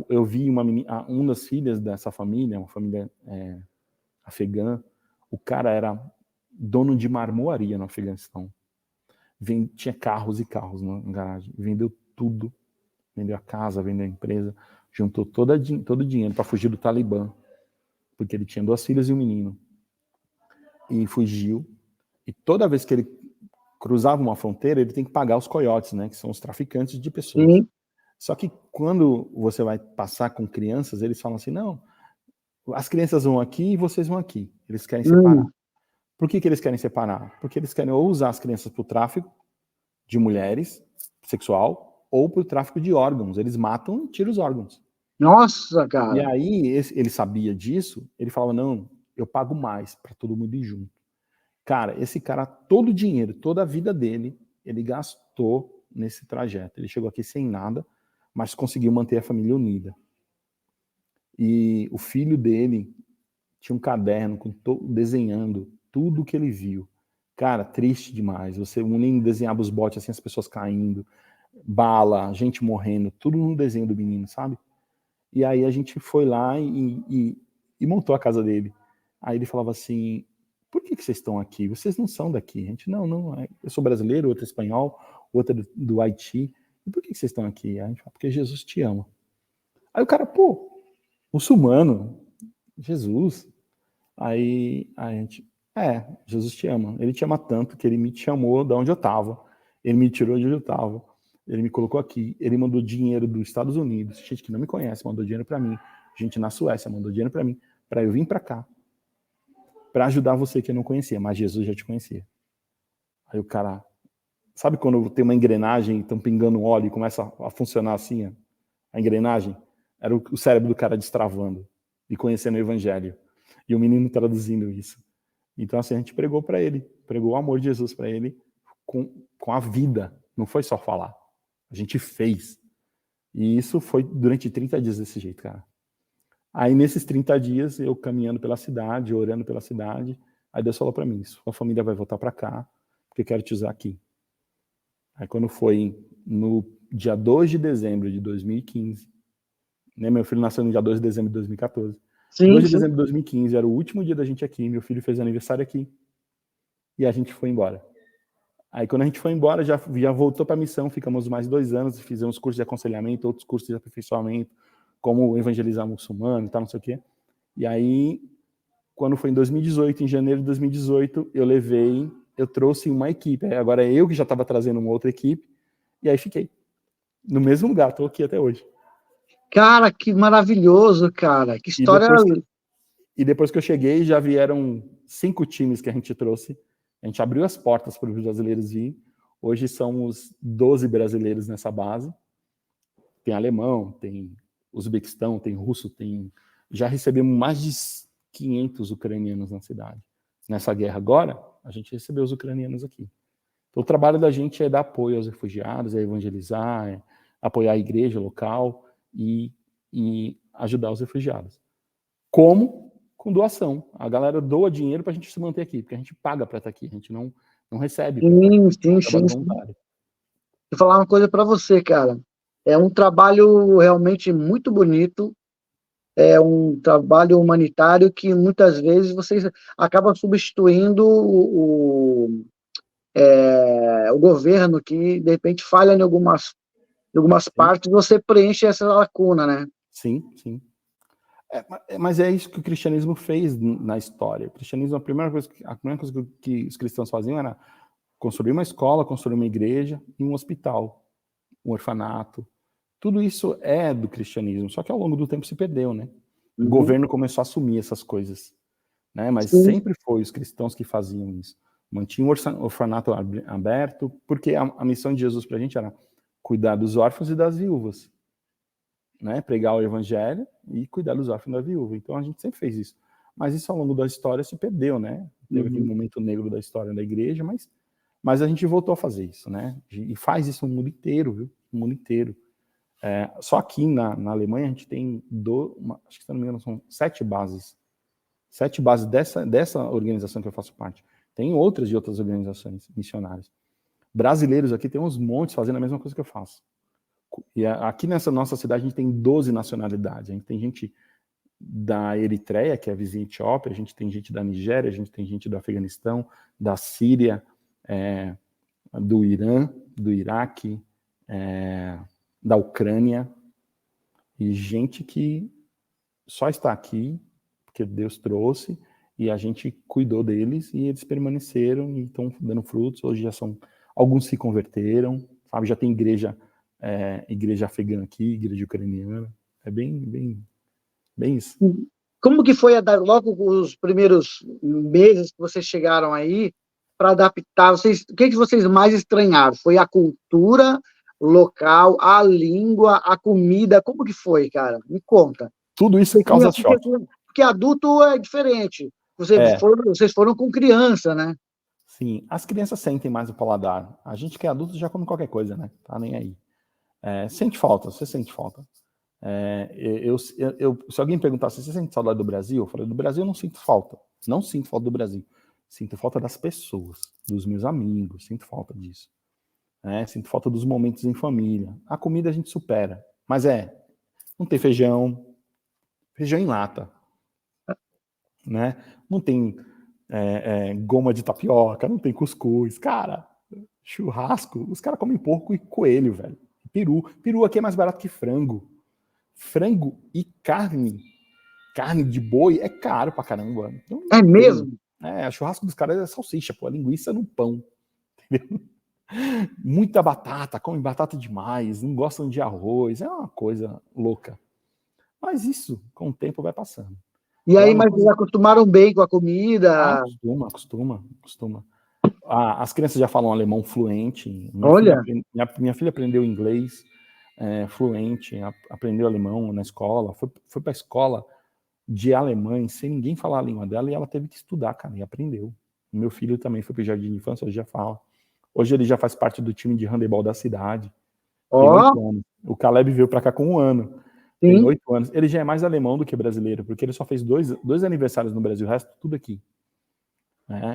eu vi uma das filhas dessa família, uma família afegã, o cara era dono de marmoaria no Afeganistão. Tinha carros e carros na garagem, vendeu tudo, vendeu a casa, vendeu a empresa, juntou todo o dinheiro para fugir do Talibã, porque ele tinha 2 filhas e um menino. E fugiu. E toda vez que ele cruzava uma fronteira, ele tem que pagar os coiotes, né, que são os traficantes de pessoas. Sim. Só que quando você vai passar com crianças, eles falam assim, não, as crianças vão aqui e vocês vão aqui. Eles querem separar. Por que eles querem separar? Porque eles querem ou usar as crianças para o tráfico de mulheres, sexual, ou para o tráfico de órgãos. Eles matam e tiram os órgãos. Nossa, cara. E aí, ele sabia disso, ele falava, não, eu pago mais para todo mundo ir junto. Cara, esse cara, todo o dinheiro, toda a vida dele, ele gastou nesse trajeto. Ele chegou aqui sem nada, mas conseguiu manter a família unida. E o filho dele tinha um caderno desenhando tudo o que ele viu. Cara, triste demais. O menino desenhava os botes assim, as pessoas caindo, bala, gente morrendo, tudo no desenho do menino, sabe? E aí a gente foi lá e montou a casa dele. Aí ele falava assim, por que vocês estão aqui? Vocês não são daqui. A gente, não, eu sou brasileiro, outro é espanhol, outro é do Haiti. E por que vocês estão aqui? Aí a gente fala, porque Jesus te ama. Aí o cara, pô, muçulmano, Jesus. Aí a gente, Jesus te ama. Ele te ama tanto que ele me chamou de onde eu estava. Ele me tirou de onde eu estava. Ele me colocou aqui. Ele mandou dinheiro dos Estados Unidos. Gente que não me conhece mandou dinheiro para mim. Gente na Suécia mandou dinheiro para mim. Para eu vir para cá. Para ajudar você que eu não conhecia. Mas Jesus já te conhecia. Aí o cara... Sabe quando tem uma engrenagem e estão pingando óleo e começa a funcionar assim? A engrenagem? Era o cérebro do cara destravando. E conhecendo o evangelho. E o menino traduzindo isso. Então, assim, a gente pregou para ele. Pregou o amor de Jesus para ele com a vida. Não foi só falar. A gente fez. E isso foi durante 30 dias desse jeito, cara. Aí, nesses 30 dias, eu caminhando pela cidade, orando pela cidade, aí Deus falou para mim, sua família vai voltar para cá, porque eu quero te usar aqui. Aí, quando foi no dia 2 de dezembro de 2015, né, meu filho nasceu no dia 2 de dezembro de 2014, Sim, 2 de dezembro de 2015, era o último dia da gente aqui, meu filho fez aniversário aqui, e a gente foi embora. Aí quando a gente foi embora, já voltou para a missão, ficamos mais 2 anos, fizemos cursos de aconselhamento, outros cursos de aperfeiçoamento, como evangelizar muçulmano e tal, não sei o quê. E aí quando foi em 2018, em janeiro de 2018, eu trouxe uma equipe. Agora eu que já estava trazendo uma outra equipe, e aí fiquei no mesmo lugar, estou aqui até hoje. Cara, que maravilhoso, cara. Que história. E depois que eu cheguei, já vieram 5 times que a gente trouxe. A gente abriu as portas para os brasileiros virem. Hoje somos 12 brasileiros nessa base. Tem alemão, tem Uzbequistão, tem russo, já recebemos mais de 500 ucranianos na cidade. Nessa guerra agora, a gente recebeu os ucranianos aqui. Então, o trabalho da gente é dar apoio aos refugiados, é evangelizar, é apoiar a igreja local e ajudar os refugiados. Como? Com doação. A galera doa dinheiro para a gente se manter aqui, porque a gente paga para estar aqui, a gente não recebe. Sim. Vou falar uma coisa para você, cara. É um trabalho realmente muito bonito, é um trabalho humanitário que muitas vezes vocês acabam substituindo o governo, que de repente falha em algumas partes, você preenche essa lacuna, né? Sim. Mas é isso que o cristianismo fez na história. O cristianismo, a primeira coisa que os cristãos faziam era construir uma escola, construir uma igreja e um hospital, um orfanato. Tudo isso é do cristianismo, só que ao longo do tempo se perdeu, né? O governo começou a assumir essas coisas, né? Mas sempre foi os cristãos que faziam isso. Mantinham o orfanato aberto, porque a missão de Jesus para a gente era cuidar dos órfãos e das viúvas, né? Pregar o evangelho e cuidar dos órfãos e da viúva. Então a gente sempre fez isso. Mas isso ao longo da história se perdeu, né? Teve aquele momento negro da história da igreja, mas a gente voltou a fazer isso, né? E faz isso no mundo inteiro, viu? No mundo inteiro. Só aqui na Alemanha a gente tem, acho que se não me engano, são 7 bases. 7 bases dessa organização que eu faço parte. Tem outras de outras organizações missionárias. Brasileiros aqui tem uns montes fazendo a mesma coisa que eu faço. E aqui nessa nossa cidade a gente tem 12 nacionalidades. A gente tem gente da Eritreia, que é a vizinha Etiópia, a gente tem gente da Nigéria, a gente tem gente do Afeganistão, da Síria, do Irã, do Iraque, da Ucrânia, e gente que só está aqui porque Deus trouxe e a gente cuidou deles e eles permaneceram e estão dando frutos. Hoje já alguns se converteram, sabe? Já tem igreja afegã aqui, igreja ucraniana. É bem isso. Como que foi logo os primeiros meses que vocês chegaram aí para adaptar? O que vocês mais estranharam? Foi a cultura local, a língua, a comida? Como que foi, cara? Me conta. Tudo isso causa choque. Porque adulto é diferente. Vocês foram com criança, né? Sim, as crianças sentem mais o paladar. A gente que é adulto já come qualquer coisa, né? Tá nem aí. Sente falta, você sente falta. Se alguém perguntasse, você sente saudade do Brasil? Eu falei, do Brasil eu não sinto falta. Não sinto falta do Brasil. Sinto falta das pessoas, dos meus amigos, sinto falta disso. Sinto falta dos momentos em família. A comida a gente supera. Mas não tem feijão em lata. Né? Não tem goma de tapioca, não tem cuscuz. Cara, churrasco, os caras comem porco e coelho, velho. Peru aqui é mais barato que frango. Frango e carne de boi é caro pra caramba. Então, é mesmo? O churrasco dos caras é salsicha, pô, a linguiça no pão. Entendeu? Muita batata, comem batata demais, não gostam de arroz, é uma coisa louca. Mas isso, com o tempo, vai passando. E aí, mas eles acostumaram bem com a comida? Acostuma. As crianças já falam alemão fluente. Minha filha aprendeu inglês fluente, aprendeu alemão na escola, foi para a escola de alemães sem ninguém falar a língua dela e ela teve que estudar, cara, e aprendeu. Meu filho também foi para o jardim de infância, hoje já fala. Hoje ele já faz parte do time de handebol da cidade. Tem 8 anos. O Caleb veio para cá com 1 ano. Tem 8 anos. Ele já é mais alemão do que brasileiro, porque ele só fez 2 aniversários no Brasil, o resto tudo aqui.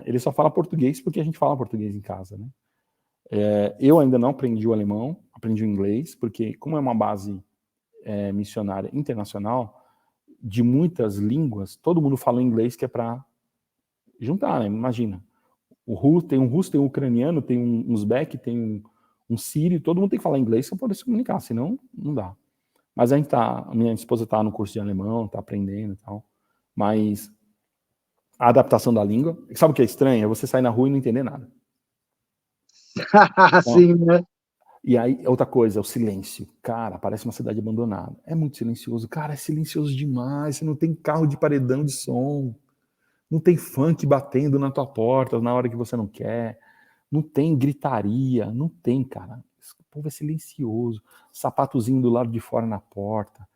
Ele só fala português porque a gente fala português em casa, né? Eu ainda não aprendi o alemão, aprendi o inglês, porque como é uma base missionária internacional, de muitas línguas, todo mundo fala inglês, que é para juntar, né? Imagina. Tem um russo, tem um ucraniano, tem um uzbeque, tem um sírio, todo mundo tem que falar inglês para poder se comunicar, senão não dá. Mas a minha esposa está no curso de alemão, está aprendendo e tal. Mas a adaptação da língua. Sabe o que é estranho? É você sair na rua e não entender nada. Sim, né? E aí, outra coisa, o silêncio. Cara, parece uma cidade abandonada. É muito silencioso. Cara, é silencioso demais. Você não tem carro de paredão de som. Não tem funk batendo na tua porta na hora que você não quer. Não tem gritaria. Não tem, cara. O povo é silencioso. Sapatozinho do lado de fora na porta.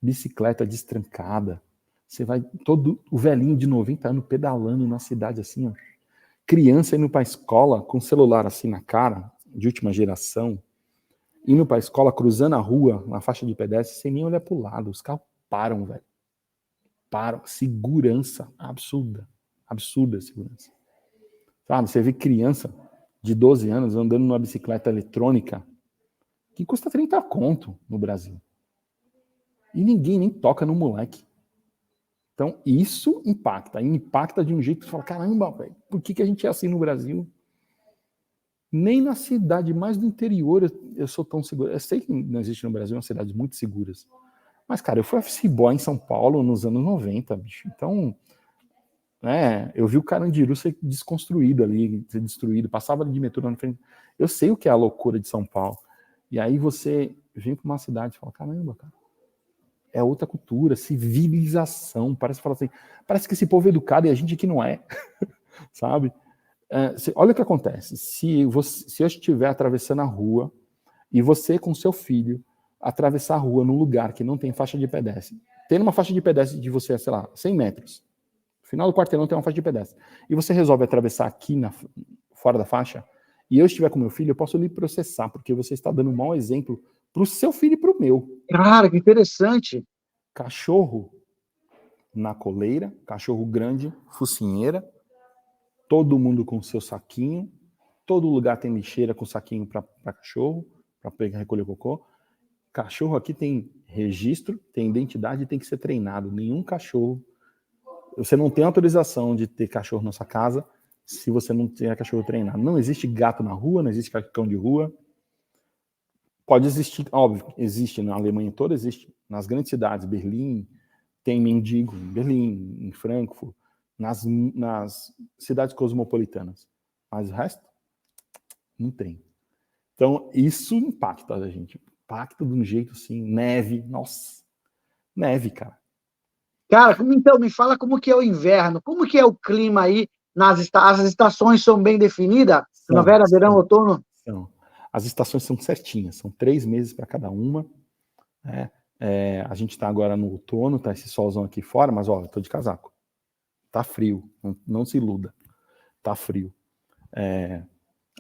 Bicicleta destrancada. Você vai, todo o velhinho de 90 anos pedalando na cidade assim, ó. Criança indo pra escola com celular assim na cara, de última geração. Indo pra escola, cruzando a rua, na faixa de pedestre, sem nem olhar pro lado. Os carros param, velho. Param. Segurança absurda. Absurda segurança. Sabe, você vê criança de 12 anos andando numa bicicleta eletrônica que custa 30 conto no Brasil. E ninguém nem toca no moleque. Então, isso impacta. E impacta de um jeito que você fala, caramba, velho, por que a gente é assim no Brasil? Nem na cidade mais do interior eu sou tão seguro. Eu sei que não existe no Brasil umas cidades muito seguras. Mas, cara, eu fui office boy em São Paulo nos anos 90, bicho. Então, né, eu vi o Carandiru ser desconstruído ali, ser destruído. Passava ali de metrô na frente. Eu sei o que é a loucura de São Paulo. E aí você vem para uma cidade e fala, caramba, cara, é outra cultura, civilização. Parece falar assim, parece que esse povo é educado e a gente aqui não é, sabe? Olha o que acontece. Se eu estiver atravessando a rua e você com seu filho atravessar a rua num lugar que não tem faixa de pedestre, tendo uma faixa de pedestre de você, sei lá, 100 metros, no final do quarteirão tem uma faixa de pedestre, e você resolve atravessar aqui fora da faixa, e eu estiver com meu filho, eu posso lhe processar, porque você está dando um mau exemplo para o seu filho e para o meu. Cara, que interessante. Cachorro na coleira, cachorro grande, focinheira, todo mundo com seu saquinho, todo lugar tem lixeira com saquinho para cachorro, para recolher cocô. Cachorro aqui tem registro, tem identidade e tem que ser treinado. Nenhum cachorro. Você não tem autorização de ter cachorro na sua casa se você não tiver cachorro treinado. Não existe gato na rua, não existe cão de rua. Pode existir, óbvio, existe na Alemanha toda, existe nas grandes cidades, Berlim, tem mendigo em Berlim, em Frankfurt, nas cidades cosmopolitanas. Mas o resto, não tem. Então, isso impacta a gente. Impacta de um jeito assim, neve, nossa, neve, cara. Cara, então me fala como que é o inverno, como que é o clima aí, as estações são bem definidas? Primavera, verão, outono? São. As estações são certinhas, são 3 meses para cada uma. Né? A gente está agora no outono, tá esse solzão aqui fora, mas ó, eu tô de casaco. Tá frio, não se iluda. Tá frio.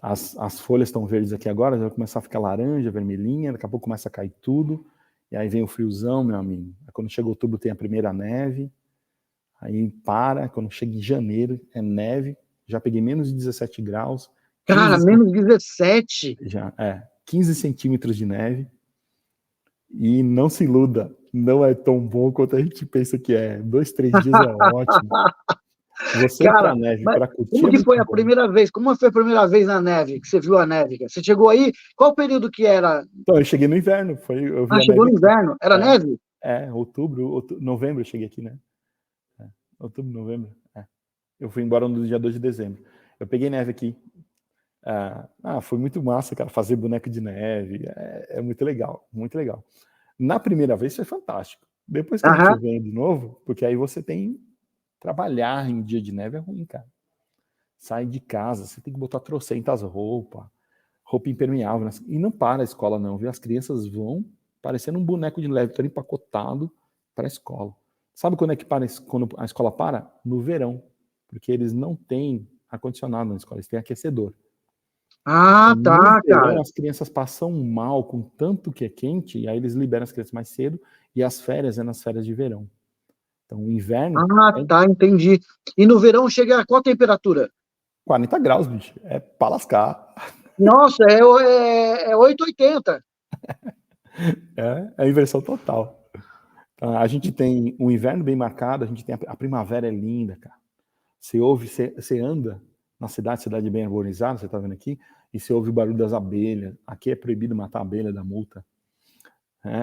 As folhas estão verdes aqui agora, já vai começar a ficar laranja, vermelhinha, daqui a pouco começa a cair tudo, e aí vem o friozão, meu amigo. Aí quando chega outubro tem a primeira neve, aí para, quando chega em janeiro é neve, já peguei menos de 17 graus. Cara, menos 17? 15 centímetros de neve, e não se iluda, não é tão bom quanto a gente pensa que é. 2, 3 dias é ótimo. Você ir pra Cara, neve mas para curtir como é que muito foi a bom. primeira vez? Como foi a primeira vez na neve, que você viu a neve? Você chegou aí, qual o período que era? Então, eu cheguei no inverno, eu vi a Chegou neve no aqui. inverno, era neve? Novembro eu cheguei aqui, né? Outubro, novembro. Eu fui embora no dia 2 de dezembro. Eu peguei neve aqui. Foi muito massa, cara, fazer boneco de neve. É muito legal, muito legal. Na primeira vez foi fantástico. Depois que a gente vem de novo, porque aí você tem... Trabalhar em dia de neve é ruim, cara. Sai de casa, você tem que botar trocentas roupa impermeável. E não para a escola, não, viu? As crianças vão parecendo um boneco de neve, todo empacotado para a escola. Sabe quando é que quando a escola para? No verão. Porque eles não têm ar-condicionado na escola, eles têm aquecedor. Ah, Então, no tá, verão, cara. as crianças passam mal com tanto que é quente, e aí eles liberam as crianças mais cedo, e as férias é nas férias de verão. Então, o inverno Ah, é tá, entendi. E no verão chega a qual temperatura? 40 graus, bicho. É pra lascar. Nossa, é 880. É a inversão total. A gente tem um inverno bem marcado, a gente tem a primavera é linda, cara. Você anda na cidade bem arborizada, você tá vendo aqui, e você ouve o barulho das abelhas. Aqui é proibido matar abelha, da multa.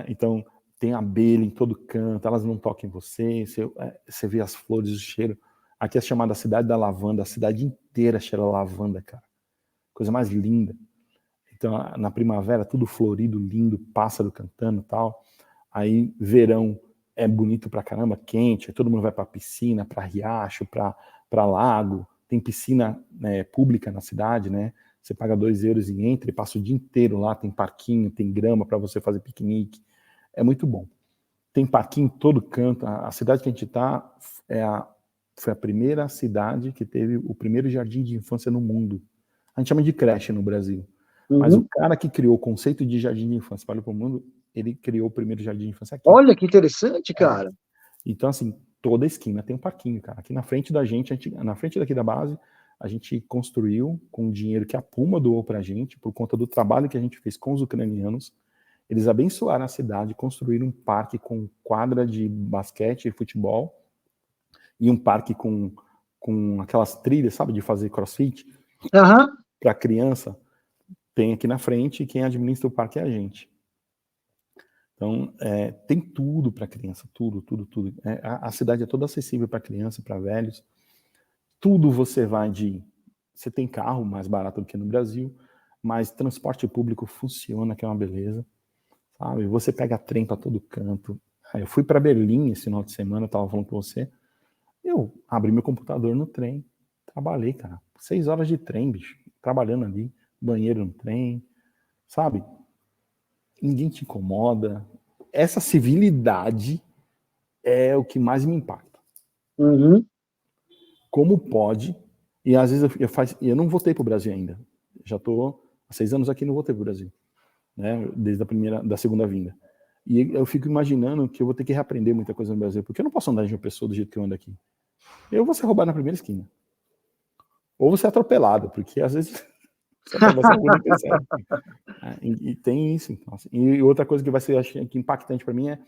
Então, tem abelha em todo canto, elas não tocam em você, você vê as flores, o cheiro. Aqui é chamada Cidade da Lavanda, a cidade inteira cheira lavanda, cara. Coisa mais linda. Então, na primavera, tudo florido, lindo, pássaro cantando e tal. Aí, verão é bonito pra caramba, quente, aí todo mundo vai pra piscina, pra riacho, pra lago. Tem piscina, né, pública na cidade, né? Você paga 2 euros e entra e passa o dia inteiro lá, tem parquinho, tem grama para você fazer piquenique. É muito bom. Tem parquinho em todo canto. A cidade que a gente está foi a primeira cidade que teve o primeiro jardim de infância no mundo. A gente chama de creche no Brasil. Mas o cara que criou o conceito de jardim de infância para o mundo, ele criou o primeiro jardim de infância aqui. Olha que interessante, cara. Então, assim, toda esquina tem um parquinho, cara. Aqui na frente da gente, na frente daqui da base, a gente construiu com o dinheiro que a Puma doou pra gente, por conta do trabalho que a gente fez com os ucranianos. Eles abençoaram a cidade, construíram um parque com quadra de basquete e futebol, e um parque com aquelas trilhas, sabe, de fazer crossfit, para criança. Tem aqui na frente, e quem administra o parque é a gente. Então, tem tudo para criança, tudo. A cidade é toda acessível para criança, para velhos. Tudo você vai de... Você tem carro mais barato do que no Brasil, mas transporte público funciona, que é uma beleza. Sabe? Você pega trem para todo canto. Eu fui para Berlim esse final de semana, eu tava falando com você. Eu abri meu computador no trem, trabalhei, cara. 6 horas de trem, bicho. Trabalhando ali, banheiro no trem, sabe? Ninguém te incomoda. Essa civilidade é o que mais me impacta. Como pode, e às vezes eu não voltei pro Brasil ainda. Já estou há 6 anos aqui e não voltei pro Brasil, né? Desde da segunda vinda. E eu fico imaginando que eu vou ter que reaprender muita coisa no Brasil, porque eu não posso andar de uma pessoa do jeito que eu ando aqui. Eu vou ser roubado na primeira esquina. Ou vou ser atropelado, porque às vezes você atravessa a rua e não percebe. E tem isso. Então, assim. E outra coisa que vai ser, acho que impactante para mim é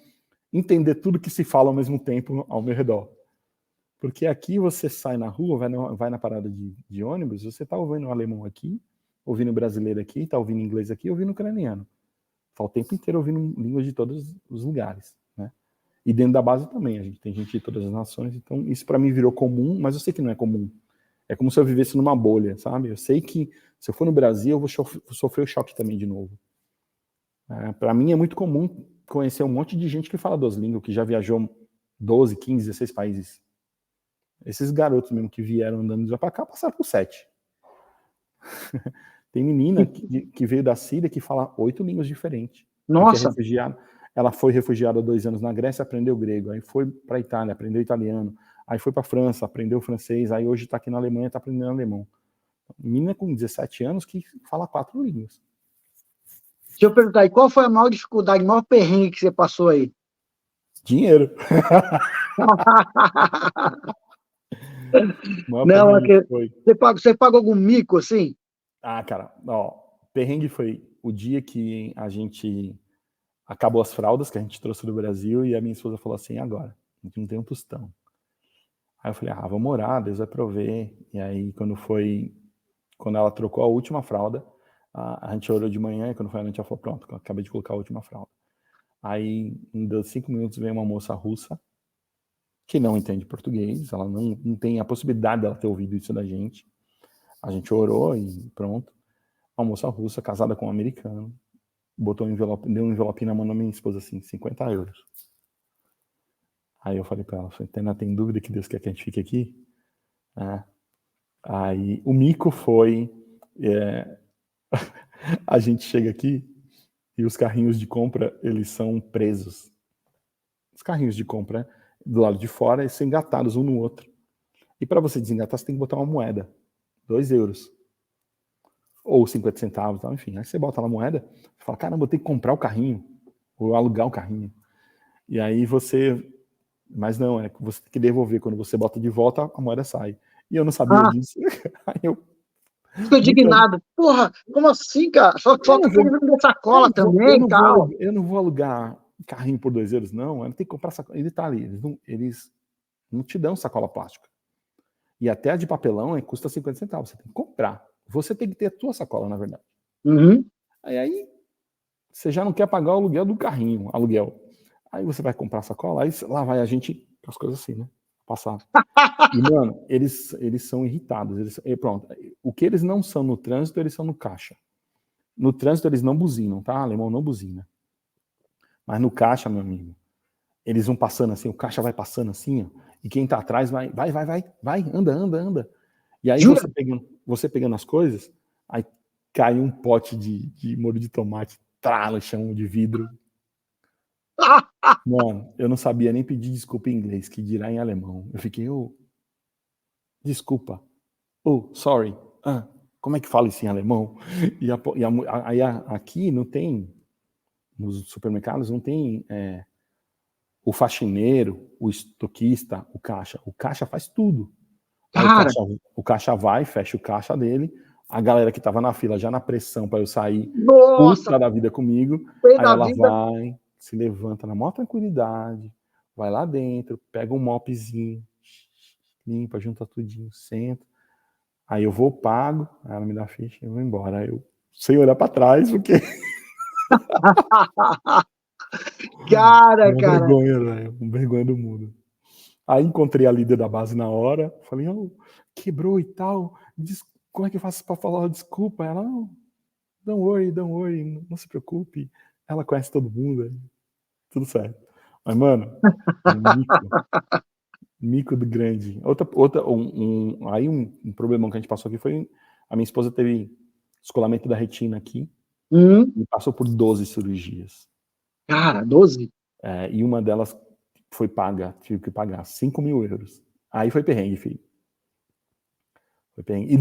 entender tudo que se fala ao mesmo tempo ao meu redor. Porque aqui você sai na rua, vai na parada de ônibus, você tá ouvindo um alemão aqui, ouvindo brasileiro aqui, tá ouvindo inglês aqui, ouvindo ucraniano. Tá o tempo inteiro ouvindo línguas de todos os lugares, né? E dentro da base também, a gente tem gente de todas as nações, então isso para mim virou comum, mas eu sei que não é comum. É como se eu vivesse numa bolha, sabe? Eu sei que se eu for no Brasil, eu vou sofrer o choque também de novo. Para mim é muito comum conhecer um monte de gente que fala 2 línguas, que já viajou 12, 15, 16 países. Esses garotos mesmo que vieram andando de lá para cá passaram por 7. Tem menina que veio da Síria que fala 8 línguas diferentes. Nossa! Ela foi refugiada há 2 anos na Grécia, aprendeu grego. Aí foi para a Itália, aprendeu italiano. Aí foi para a França, aprendeu francês. Aí hoje está aqui na Alemanha, está aprendendo alemão. Menina com 17 anos que fala 4 línguas. Deixa eu perguntar aí, qual foi a maior dificuldade, o maior perrengue que você passou aí? Dinheiro. Não, você pagou algum mico, assim? Cara, perrengue foi o dia que a gente acabou as fraldas que a gente trouxe do Brasil e a minha esposa falou assim, agora, a gente não tem um tostão. Aí eu falei, vamos orar, Deus vai prover. E aí quando ela trocou a última fralda, a gente orou de manhã e quando foi à noite ela falou, pronto, eu acabei de colocar a última fralda. Aí, em 5 minutos, veio uma moça russa que não entende português, ela não tem a possibilidade dela ter ouvido isso da gente. A gente orou e pronto. Uma moça russa, casada com um americano, botou um envelope, deu um envelope na mão da minha esposa assim, 50 euros. Aí eu falei pra ela, Tena, tem dúvida que Deus quer que a gente fique aqui? Aí o mico foi, a gente chega aqui e os carrinhos de compra, eles são presos. Os carrinhos de compra do lado de fora, eles são engatados um no outro. E para você desengatar, você tem que botar uma moeda, 2 euros. Ou 50 centavos, enfim. Aí você bota lá a moeda, você fala, caramba, eu tenho que comprar o carrinho, ou alugar o carrinho. E aí mas não, você tem que devolver. Quando você bota de volta, a moeda sai. E eu não sabia disso. Aí eu... Estou indignado. Porra, como assim, cara? Só que vender sacola também e tal. Eu não vou alugar carrinho por 2 euros, não. Eu tenho que comprar sacola. E detalhe, eles não te dão sacola plástica. E até a de papelão custa 50 centavos. Você tem que comprar. Você tem que ter a tua sacola, na verdade. Aí você já não quer pagar o aluguel do carrinho, aluguel. Aí você vai comprar a sacola, aí lá vai a gente com as coisas assim, né? passar. E, mano, eles são irritados. Pronto, o que eles não são no trânsito, eles são no caixa. No trânsito, eles não buzinam, tá? Alemão não buzina. Mas no caixa, meu amigo, eles vão passando assim, o caixa vai passando assim, ó, e quem tá atrás vai, anda. E aí você pegando as coisas, aí cai um pote de molho de tomate, no chão de vidro. Mano, eu não sabia nem pedir desculpa em inglês, que dirá em alemão. Eu fiquei, desculpa. Sorry. Como é que fala isso em alemão? Aqui não tem, nos supermercados não tem o faxineiro, o estoquista, o caixa. O caixa faz tudo. Aí o caixa vai, fecha o caixa dele, a galera que tava na fila já na pressão para eu sair, puta da vida comigo, aí ela vai, se levanta na maior tranquilidade, vai lá dentro, pega um mopzinho, limpa, junta tudinho, senta. Aí eu vou, pago, aí ela me dá a ficha e eu vou embora. Aí eu, sem olhar pra trás, porque... Cara. Vergonha, velho. Uma vergonha do mundo. Aí encontrei a líder da base na hora, falei, quebrou e tal, como é que eu faço pra falar desculpa? Ela, don't worry, não se preocupe. Ela conhece todo mundo, tudo certo. Mas, mano, mico do grande. Um problemão que a gente passou aqui foi, a minha esposa teve descolamento da retina aqui, e passou por 12 cirurgias. Cara, 12? E uma delas foi paga, tive que pagar 5 mil euros. Aí foi perrengue, filho. Foi perrengue. E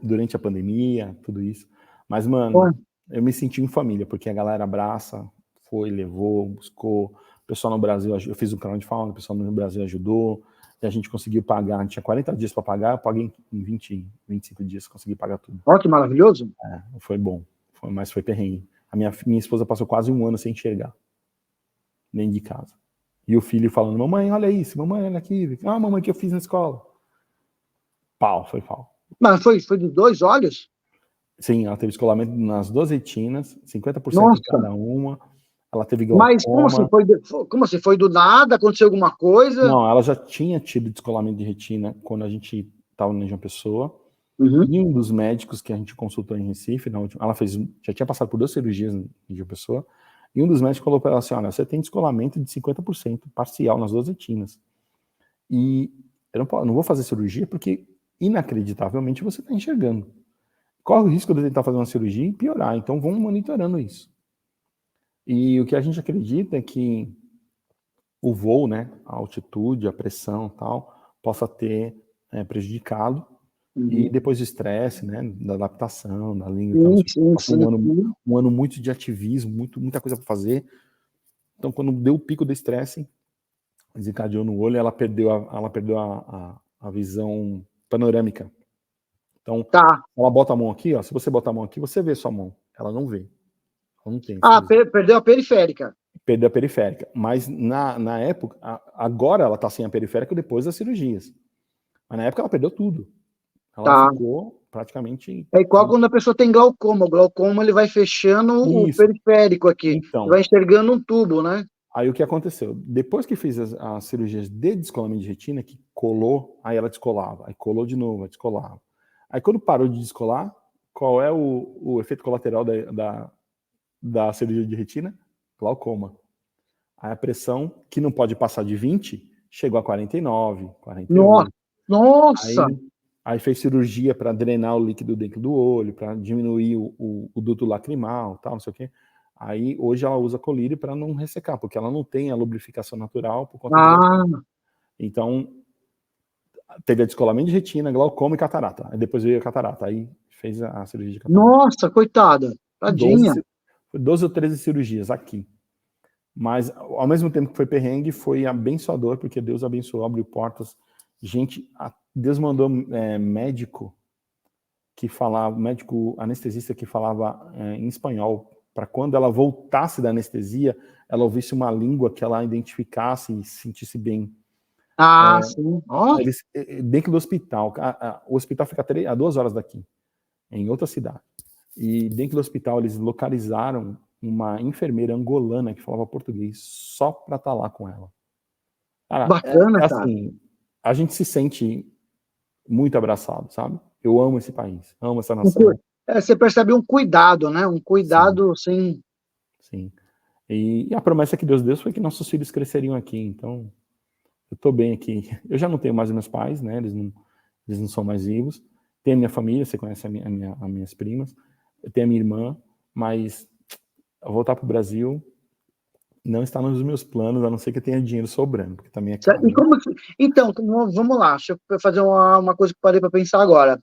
durante a pandemia, tudo isso. Mas, mano, eu me senti em família, porque a galera abraça, foi, levou, buscou. O pessoal no Brasil, eu fiz um crowdfunding, o pessoal no Brasil ajudou, e a gente conseguiu pagar. A gente tinha 40 dias para pagar, eu paguei em 25 dias, consegui pagar tudo. Que maravilhoso. Foi bom, mas foi perrengue. A minha esposa passou quase 1 ano sem enxergar, nem de casa. E o filho falando, mamãe, olha isso, mamãe, olha aqui. Mamãe, que eu fiz na escola. Foi pau. Mas foi dos 2 olhos? Sim, ela teve descolamento nas 2 retinas, 50% em cada uma. Ela teve glaucoma. Mas como assim? Foi do nada? Aconteceu alguma coisa? Não, ela já tinha tido descolamento de retina quando a gente estava na João Pessoa. E um dos médicos que a gente consultou em Recife, ela já tinha passado por 2 cirurgias em João Pessoa, e um dos médicos falou para ela assim, olha, você tem descolamento de 50% parcial nas 2 retinas. E eu não vou fazer cirurgia porque, inacreditavelmente, você está enxergando. Corre o risco de tentar fazer uma cirurgia e piorar. Então, vamos monitorando isso. E o que a gente acredita é que o voo, né, a altitude, a pressão e tal, possa ter prejudicado. E depois do estresse, né, da adaptação, da língua. Um ano muito de ativismo, muita coisa para fazer. Então, quando deu o pico do estresse, desencadeou no olho, ela perdeu a visão panorâmica. Então, ela bota a mão aqui, ó, se você botar a mão aqui, você vê sua mão. Ela não vê. Ela não tem. Perdeu a periférica. Perdeu a periférica. Mas na época, agora ela tá sem a periférica depois das cirurgias. Mas na época ela perdeu tudo. Ela ficou praticamente... É igual quando a pessoa tem glaucoma. O glaucoma, ele vai fechando o periférico aqui. Então, vai enxergando um tubo, né? Aí o que aconteceu? Depois que fiz as cirurgias de descolamento de retina, que colou, aí ela descolava. Aí colou de novo, aí descolava. Aí quando parou de descolar, qual é o efeito colateral da cirurgia de retina? Glaucoma. Aí a pressão, que não pode passar de 20, chegou a 49, 48. Nossa! Aí fez cirurgia para drenar o líquido dentro do olho, para diminuir o duto lacrimal, tal, não sei o quê. Aí hoje ela usa colírio para não ressecar, porque ela não tem a lubrificação natural por conta do... Então, teve a descolamento de retina, glaucoma e catarata. Aí depois veio a catarata, aí fez a cirurgia de catarata. Nossa, coitada, tadinha. 12 ou 13 cirurgias aqui. Mas, ao mesmo tempo que foi perrengue, foi abençoador, porque Deus abençoou, abriu portas. Gente, Deus mandou médico anestesista que falava em espanhol, para quando ela voltasse da anestesia, ela ouvisse uma língua que ela identificasse e se sentisse bem. Sim. Dentro do hospital. O hospital fica a 2 horas daqui, em outra cidade. E dentro do hospital eles localizaram uma enfermeira angolana que falava português só para estar lá com ela. Bacana, assim, a gente se sente muito abraçado, sabe? Eu amo esse país, amo essa nação. Você percebe um cuidado, né? Um Sim, cuidado, sim. sim. E a promessa que Deus deu foi que nossos filhos cresceriam aqui, então eu tô bem aqui. Eu já não tenho mais meus pais, né? Eles não são mais vivos. Tem a minha família, você conhece as minhas primas. Eu tenho a minha irmã, mas voltar para o Brasil não está nos meus planos, a não ser que eu tenha dinheiro sobrando, porque também é caro, E né? como então, vamos lá, deixa eu fazer uma coisa que parei para pensar agora.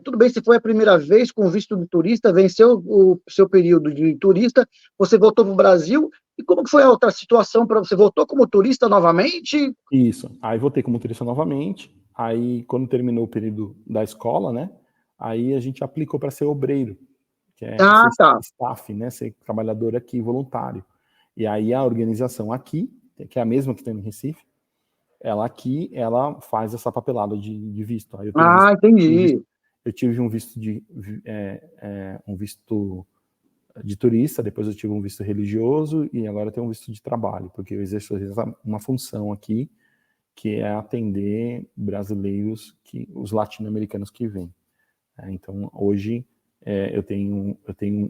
Tudo bem, se foi a primeira vez com visto de turista, venceu o seu período de turista, você voltou para o Brasil, e como que foi a outra situação para você? Voltou como turista novamente? Isso. Aí voltei como turista novamente. Aí, quando terminou o período da escola, né? Aí a gente aplicou para ser obreiro, que é Ah, ser tá. staff, né? Ser trabalhador aqui, voluntário. E aí a organização aqui, que é a mesma que tem em Recife, ela faz essa papelada de visto. Aí eu tenho Ah, visto, entendi. eu tive um visto de turista, depois eu tive um visto religioso e agora eu tenho um visto de trabalho, porque eu exerço uma função aqui que é atender brasileiros, os latino-americanos que vêm. Então, hoje, eu tenho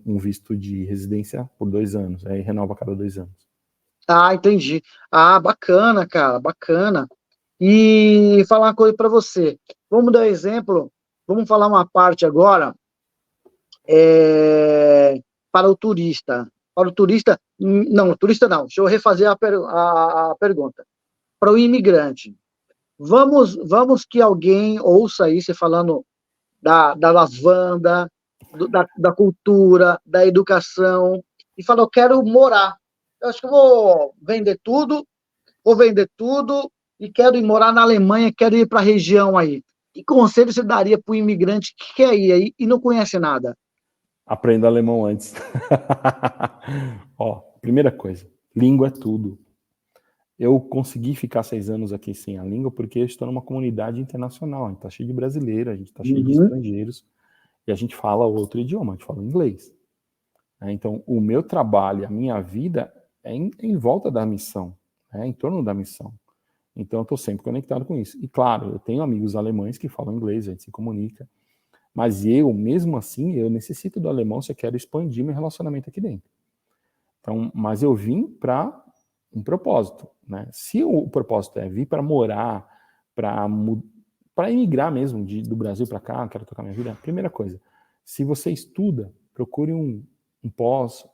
um visto de residência por 2 anos, aí renova a cada 2 anos. Ah, entendi. Ah, bacana, cara, bacana. E falar uma coisa para você. Vamos dar exemplo, vamos falar uma parte agora para o turista. Para o turista, não, turista não, deixa eu refazer a pergunta. Para o imigrante. Vamos que alguém ouça aí você falando da lavanda, da cultura, da educação, e fala, eu quero morar. Eu acho que eu vou vender tudo e quero ir morar na Alemanha, quero ir para a região aí. Que conselho você daria para o imigrante que quer ir aí e não conhece nada? Aprenda alemão antes. Ó, primeira coisa, língua é tudo. Eu consegui ficar 6 anos aqui sem a língua porque eu estou numa comunidade internacional. A gente está cheio de brasileiros, a gente está cheio de Uhum, estrangeiros e a gente fala outro idioma, a gente fala inglês. Então, o meu trabalho, a minha vida é em volta da missão, em torno da missão. Então, eu estou sempre conectado com isso. E, claro, eu tenho amigos alemães que falam inglês, a gente se comunica, mas eu, mesmo assim, eu necessito do alemão se eu quero expandir meu relacionamento aqui dentro. Então, mas eu vim para um propósito, né? Se o propósito é vir para morar, para emigrar mesmo do Brasil para cá, quero tocar minha vida, primeira coisa, se você estuda, procure um pós,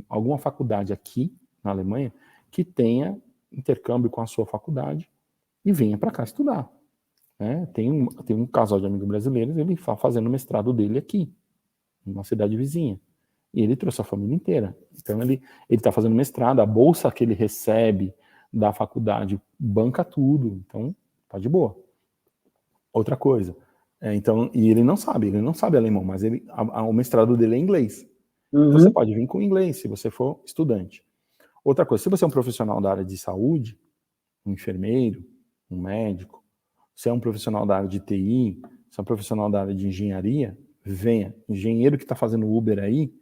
alguma faculdade aqui na Alemanha que tenha intercâmbio com a sua faculdade e venha para cá estudar. Né? Tem um casal de amigos brasileiros, ele está fazendo o mestrado dele aqui, numa cidade vizinha. E ele trouxe a família inteira. Então ele está fazendo mestrado, a bolsa que ele recebe da faculdade banca tudo. Então tá de boa. Outra coisa. Então, e ele não sabe alemão, mas o mestrado dele é em inglês. Então você uhum, pode vir com inglês se você for estudante. Outra coisa, se você é um profissional da área de saúde, um enfermeiro, um médico, se é um profissional da área de TI, se é um profissional da área de engenharia, venha. Engenheiro que está fazendo Uber aí,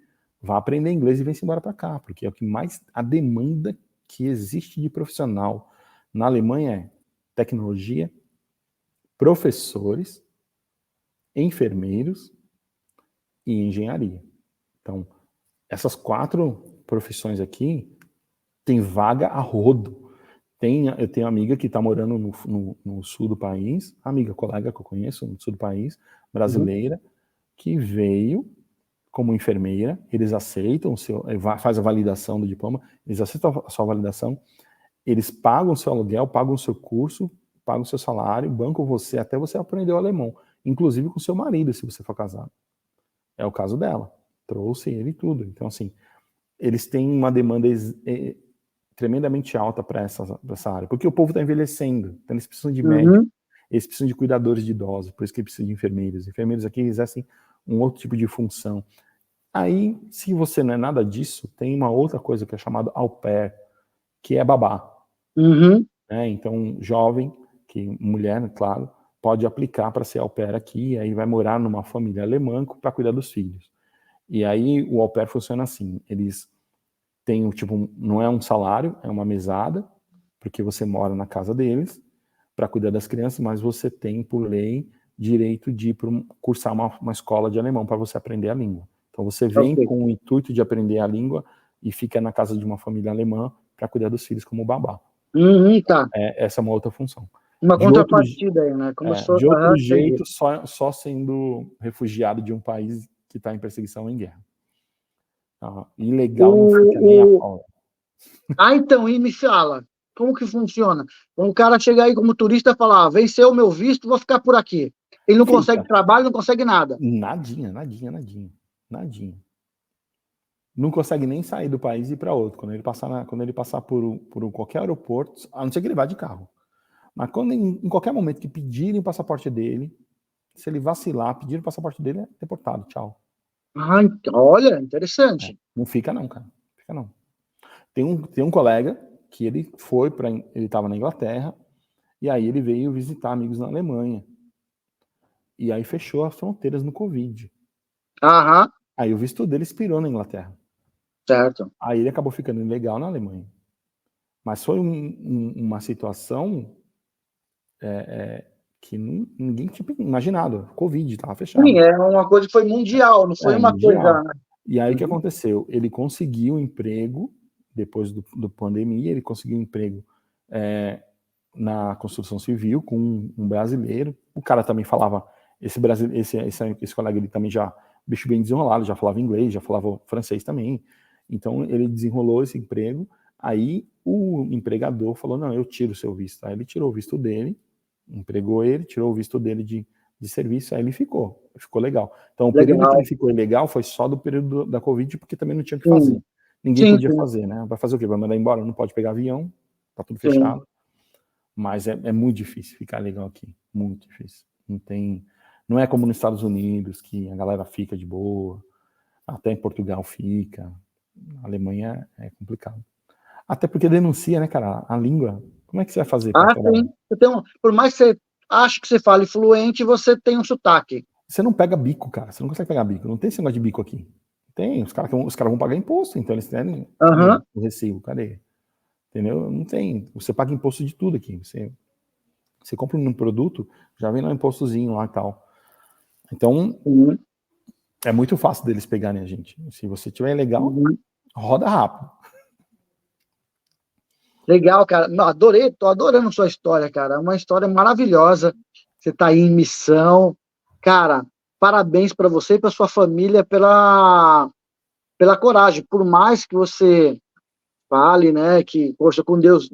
vá aprender inglês e vem-se embora para cá, porque é o que mais, a demanda que existe de profissional na Alemanha é tecnologia, professores, enfermeiros e engenharia. Então, essas 4 profissões aqui tem vaga a rodo. Eu tenho amiga que está morando no sul do país, amiga, colega que eu conheço no sul do país, uhum. brasileira, que veio como enfermeira, eles aceitam, faz a validação do diploma, eles aceitam a sua validação, eles pagam o seu aluguel, pagam o seu curso, pagam o seu salário, bancam você até você aprender o alemão, inclusive com seu marido, se você for casado. É o caso dela. Trouxe ele e tudo. Então, assim, eles têm uma demanda tremendamente alta para essa área, porque o povo está envelhecendo, então eles precisam de médicos, Uhum. eles precisam de cuidadores de idosos, por isso que eles precisam de enfermeiros. Enfermeiros aqui exercem um outro tipo de função. Aí, se você não é nada disso, tem uma outra coisa que é chamada au pair, que é babá. Uhum. Né? Então, jovem, mulher, claro, pode aplicar para ser au pair aqui, aí vai morar numa família alemã para cuidar dos filhos. E aí o au pair funciona assim, eles têm, tipo, não é um salário, é uma mesada, porque você mora na casa deles, para cuidar das crianças, mas você tem, por lei, direito de ir cursar uma escola de alemão para você aprender a língua. Então você vem com o intuito de aprender a língua e fica na casa de uma família alemã para cuidar dos filhos como babá. Tá. Essa é uma outra função. Uma contrapartida aí, né? Como de outro jeito, só sendo refugiado de um país que está em perseguição ou em guerra. Ilegal não fica nem a pau. Então, e me fala, como que funciona? Um cara chega aí como turista e fala, venceu o meu visto, vou ficar por aqui. Ele não consegue trabalho, não consegue nada. Nadinha. Não consegue nem sair do país e ir para outro. Quando ele passar por qualquer aeroporto, a não ser que ele vá de carro. Mas quando em qualquer momento que pedirem o passaporte dele, se ele vacilar, pedir o passaporte dele, é deportado. Tchau. Olha, interessante. Não fica não, cara. Fica não. Tem um colega que ele estava na Inglaterra, e aí ele veio visitar amigos na Alemanha. E aí fechou as fronteiras no Covid. Aí o visto dele expirou na Inglaterra. Certo. Aí ele acabou ficando ilegal na Alemanha. Mas foi uma situação que ninguém tinha imaginado. Covid, estava fechado. Sim, é uma coisa que foi mundial, não foi uma mundial. coisa... E aí o que aconteceu? Ele conseguiu um emprego, depois do pandemia, ele conseguiu um emprego na construção civil com um brasileiro. O cara também falava, esse colega ele também já, bicho bem desenrolado, já falava inglês, já falava francês também. Então ele desenrolou esse emprego. Aí o empregador falou, não, eu tiro o seu visto. Aí ele tirou o visto dele, empregou ele, tirou o visto dele de serviço, aí ele ficou legal. Então o período que ele ficou ilegal foi só do período da Covid, porque também não tinha o que fazer. Ninguém podia fazer, né? Vai fazer o quê? Vai mandar embora? Não pode pegar avião, tá tudo fechado. Mas é muito difícil ficar legal aqui, muito difícil. Não é como nos Estados Unidos, que a galera fica de boa, até em Portugal fica, na Alemanha é complicado. Até porque denuncia, né, cara, a língua. Como é que você vai fazer? Sim. Por mais que você ache que você fale fluente, você tem um sotaque. Você não pega bico, cara, você não consegue pegar bico. Não tem esse negócio de bico aqui. Tem, os caras vão pagar imposto, então eles têm o recibo, cadê? Entendeu? Não tem. Você paga imposto de tudo aqui. Você compra um produto, já vem lá um impostozinho lá e tal. Então, é muito fácil deles pegarem a gente. Se você tiver legal, roda rápido. Legal, cara. Não, tô adorando sua história, cara. Uma história maravilhosa. Você tá aí em missão. Cara, parabéns para você e para sua família pela coragem. Por mais que você fale, né, que, poxa, com Deus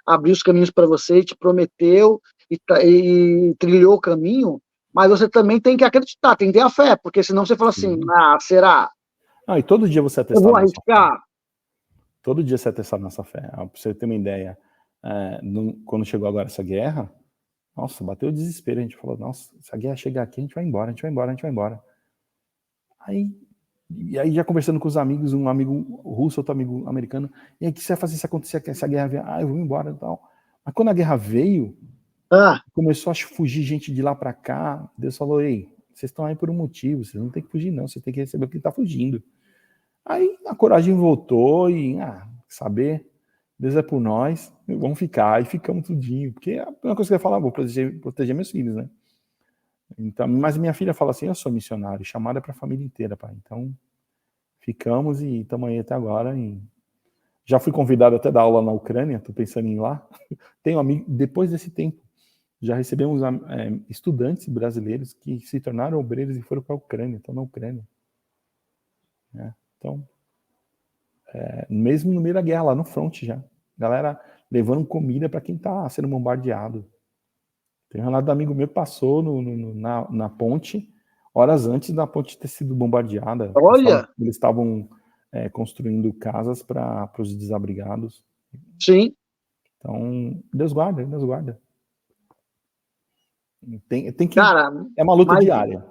abriu os caminhos para você e te prometeu e trilhou o caminho, mas você também tem que acreditar, tem que ter a fé, porque senão você fala assim, será? E todo dia você é testado. Eu vou arriscar. Todo dia você é testado nessa fé. Pra você ter uma ideia, quando chegou agora essa guerra, nossa, bateu o desespero. A gente falou, nossa, se a guerra chegar aqui, a gente vai embora. E aí já conversando com os amigos, um amigo russo, outro amigo americano, e aí o que você vai fazer se acontecer essa guerra vier? Eu vou embora e tal. Mas quando a guerra veio, começou a fugir gente de lá pra cá, Deus falou, ei, vocês estão aí por um motivo, vocês não tem que fugir não, vocês têm que receber o que tá fugindo. Aí a coragem voltou e, saber, Deus é por nós, vamos ficar, e ficamos tudinho, porque a primeira coisa que eu ia falar, vou proteger meus filhos, né? Então, mas minha filha fala assim, eu sou missionário, chamada para a família inteira, pai. Então, ficamos e estamos aí até agora. Já fui convidado até dar aula na Ucrânia, estou pensando em ir lá. Tenho amigo, depois desse tempo, já recebemos estudantes brasileiros que se tornaram obreiros e foram para a Ucrânia, estão na Ucrânia. Então, mesmo no meio da guerra, lá no front já. Galera levando comida para quem está sendo bombardeado. Tem um relato do amigo meu que passou na ponte, horas antes da ponte ter sido bombardeada. Olha! Eles estavam construindo casas para os desabrigados. Sim. Então, Deus guarda, Deus guarda. Tem que... Cara, é uma luta diária.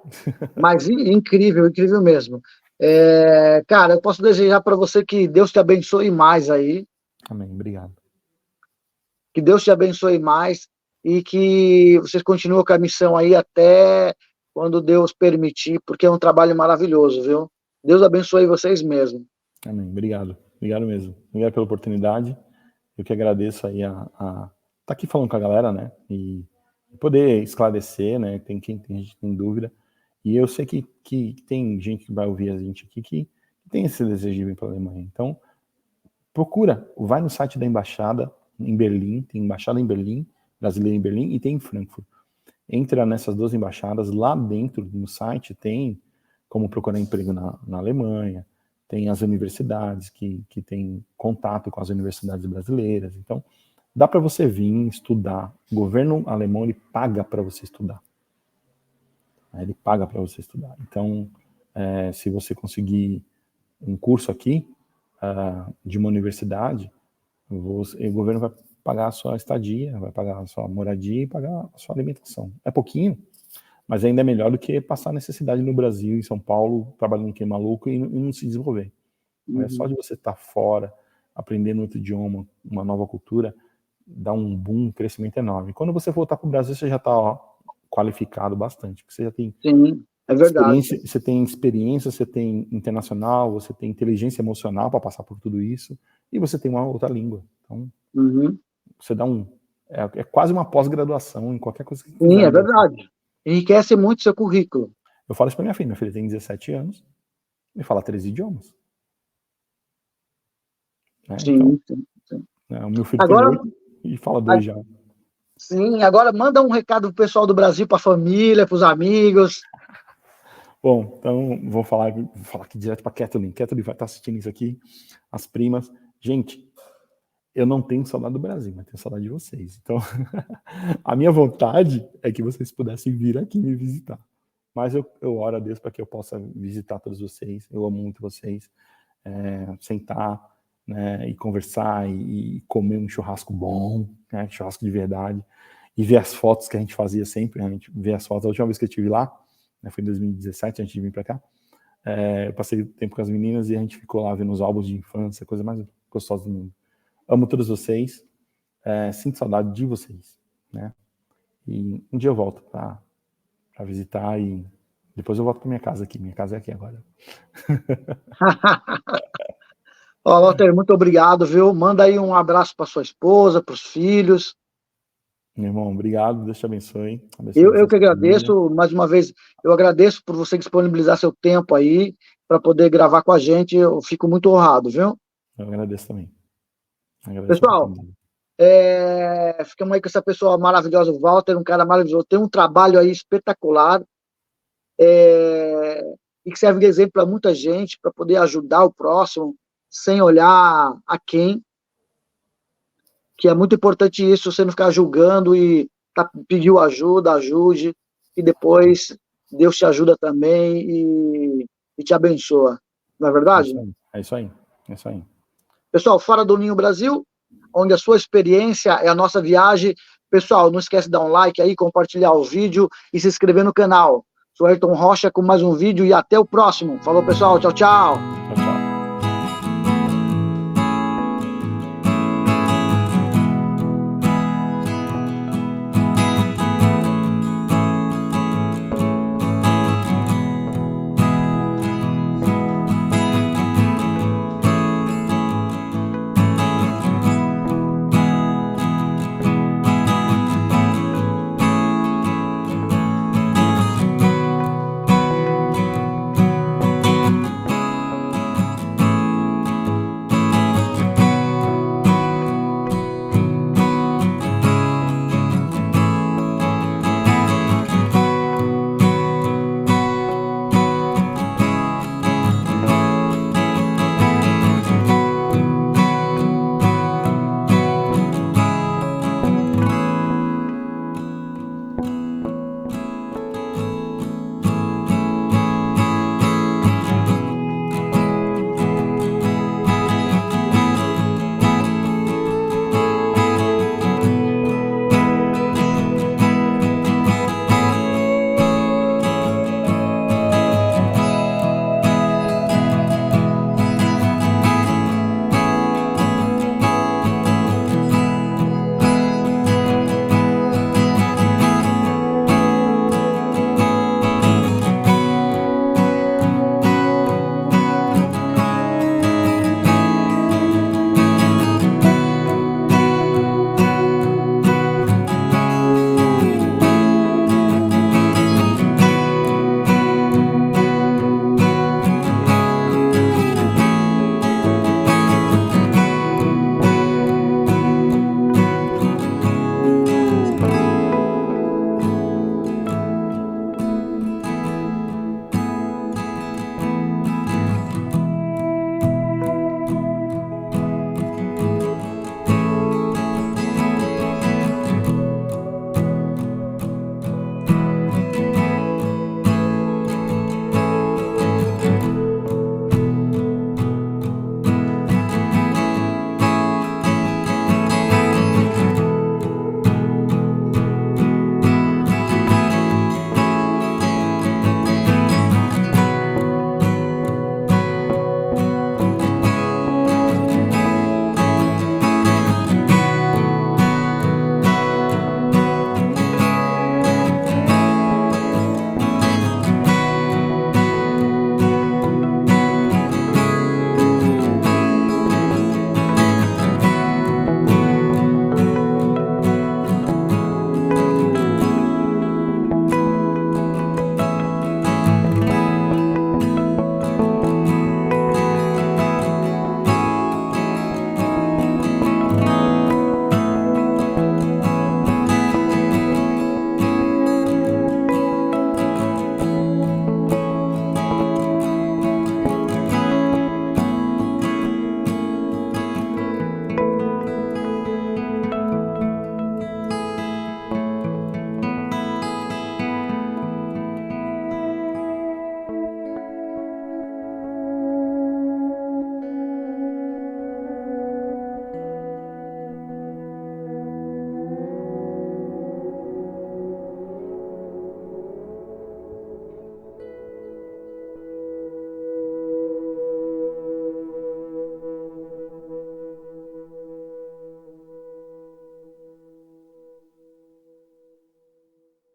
Mas incrível, incrível mesmo. Cara, eu posso desejar para você que Deus te abençoe mais aí. Amém, obrigado. Que Deus te abençoe mais e que vocês continuem com a missão aí até quando Deus permitir, porque é um trabalho maravilhoso, viu? Deus abençoe vocês mesmo. Amém, obrigado. Obrigado mesmo. Obrigado pela oportunidade. Eu que agradeço aí tá estar aqui falando com a galera, né? E poder esclarecer, né? Tem gente que tem dúvida. E eu sei que tem gente que vai ouvir a gente aqui que tem esse desejo de vir para a Alemanha. Então, procura, vai no site da embaixada em Berlim, tem embaixada em Berlim, brasileira em Berlim, e tem em Frankfurt. Entra nessas 2 embaixadas, lá dentro no site tem como procurar emprego na Alemanha, tem as universidades que tem contato com as universidades brasileiras. Então, dá para você vir estudar. O governo alemão, ele paga para você estudar. Ele paga para você estudar. Então, se você conseguir um curso aqui, de uma universidade, o governo vai pagar a sua estadia, vai pagar a sua moradia e pagar a sua alimentação. É pouquinho, mas ainda é melhor do que passar necessidade no Brasil, em São Paulo, trabalhando que é maluco e não se desenvolver. Uhum. Só de você estar fora, aprendendo outro idioma, uma nova cultura, dá um boom, um crescimento enorme. Quando você voltar para o Brasil, você já está qualificado bastante, porque você já tem... Sim, é verdade. Você tem experiência, você tem internacional, você tem inteligência emocional para passar por tudo isso, e você tem uma outra língua. Então, você dá é quase uma pós-graduação em qualquer coisa que quiser. Sim, é verdade. Enriquece muito seu currículo. Eu falo isso para minha filha tem 17 anos e fala 3 idiomas. Sim, então, sim. O meu filho agora, tem 8 e fala 2 já. Sim, agora manda um recado pro pessoal do Brasil, para a família, para os amigos. Bom, então vou falar aqui direto para Kathleen. Kathleen vai estar assistindo isso aqui, as primas. Gente, eu não tenho saudade do Brasil, mas tenho saudade de vocês. Então, a minha vontade é que vocês pudessem vir aqui me visitar. Mas eu oro a Deus para que eu possa visitar todos vocês. Eu amo muito vocês. Sentar, né, e conversar e comer um churrasco bom, né, churrasco de verdade. E ver as fotos que a gente fazia sempre. A gente vê as fotos. A última vez que eu estive lá, foi em 2017, antes de vir para cá. Eu passei tempo com as meninas e a gente ficou lá vendo os álbuns de infância, coisa mais gostosa do mundo. Amo todos vocês, sinto saudade de vocês, né? E um dia eu volto para visitar e depois eu volto para minha casa aqui. Minha casa é aqui agora. Walter, muito obrigado, viu? Manda aí um abraço para sua esposa, para os filhos. Meu irmão, obrigado, Deus te abençoe. Eu que agradeço, mais uma vez, eu agradeço por você disponibilizar seu tempo aí para poder gravar com a gente, eu fico muito honrado, viu? Eu agradeço também. Pessoal, ficamos aí com essa pessoa maravilhosa, o Walter, um cara maravilhoso, tem um trabalho aí espetacular, e que serve de exemplo para muita gente, para poder ajudar o próximo, sem olhar a quem, que é muito importante isso, você não ficar julgando e pediu ajuda, ajude, e depois Deus te ajuda também e te abençoa. Não é verdade? É isso aí. Pessoal, Fora do Ninho Brasil, onde a sua experiência é a nossa viagem. Pessoal, não esquece de dar um like aí, compartilhar o vídeo e se inscrever no canal. Sou Ayrton Rocha com mais um vídeo e até o próximo. Falou, pessoal. Tchau, tchau.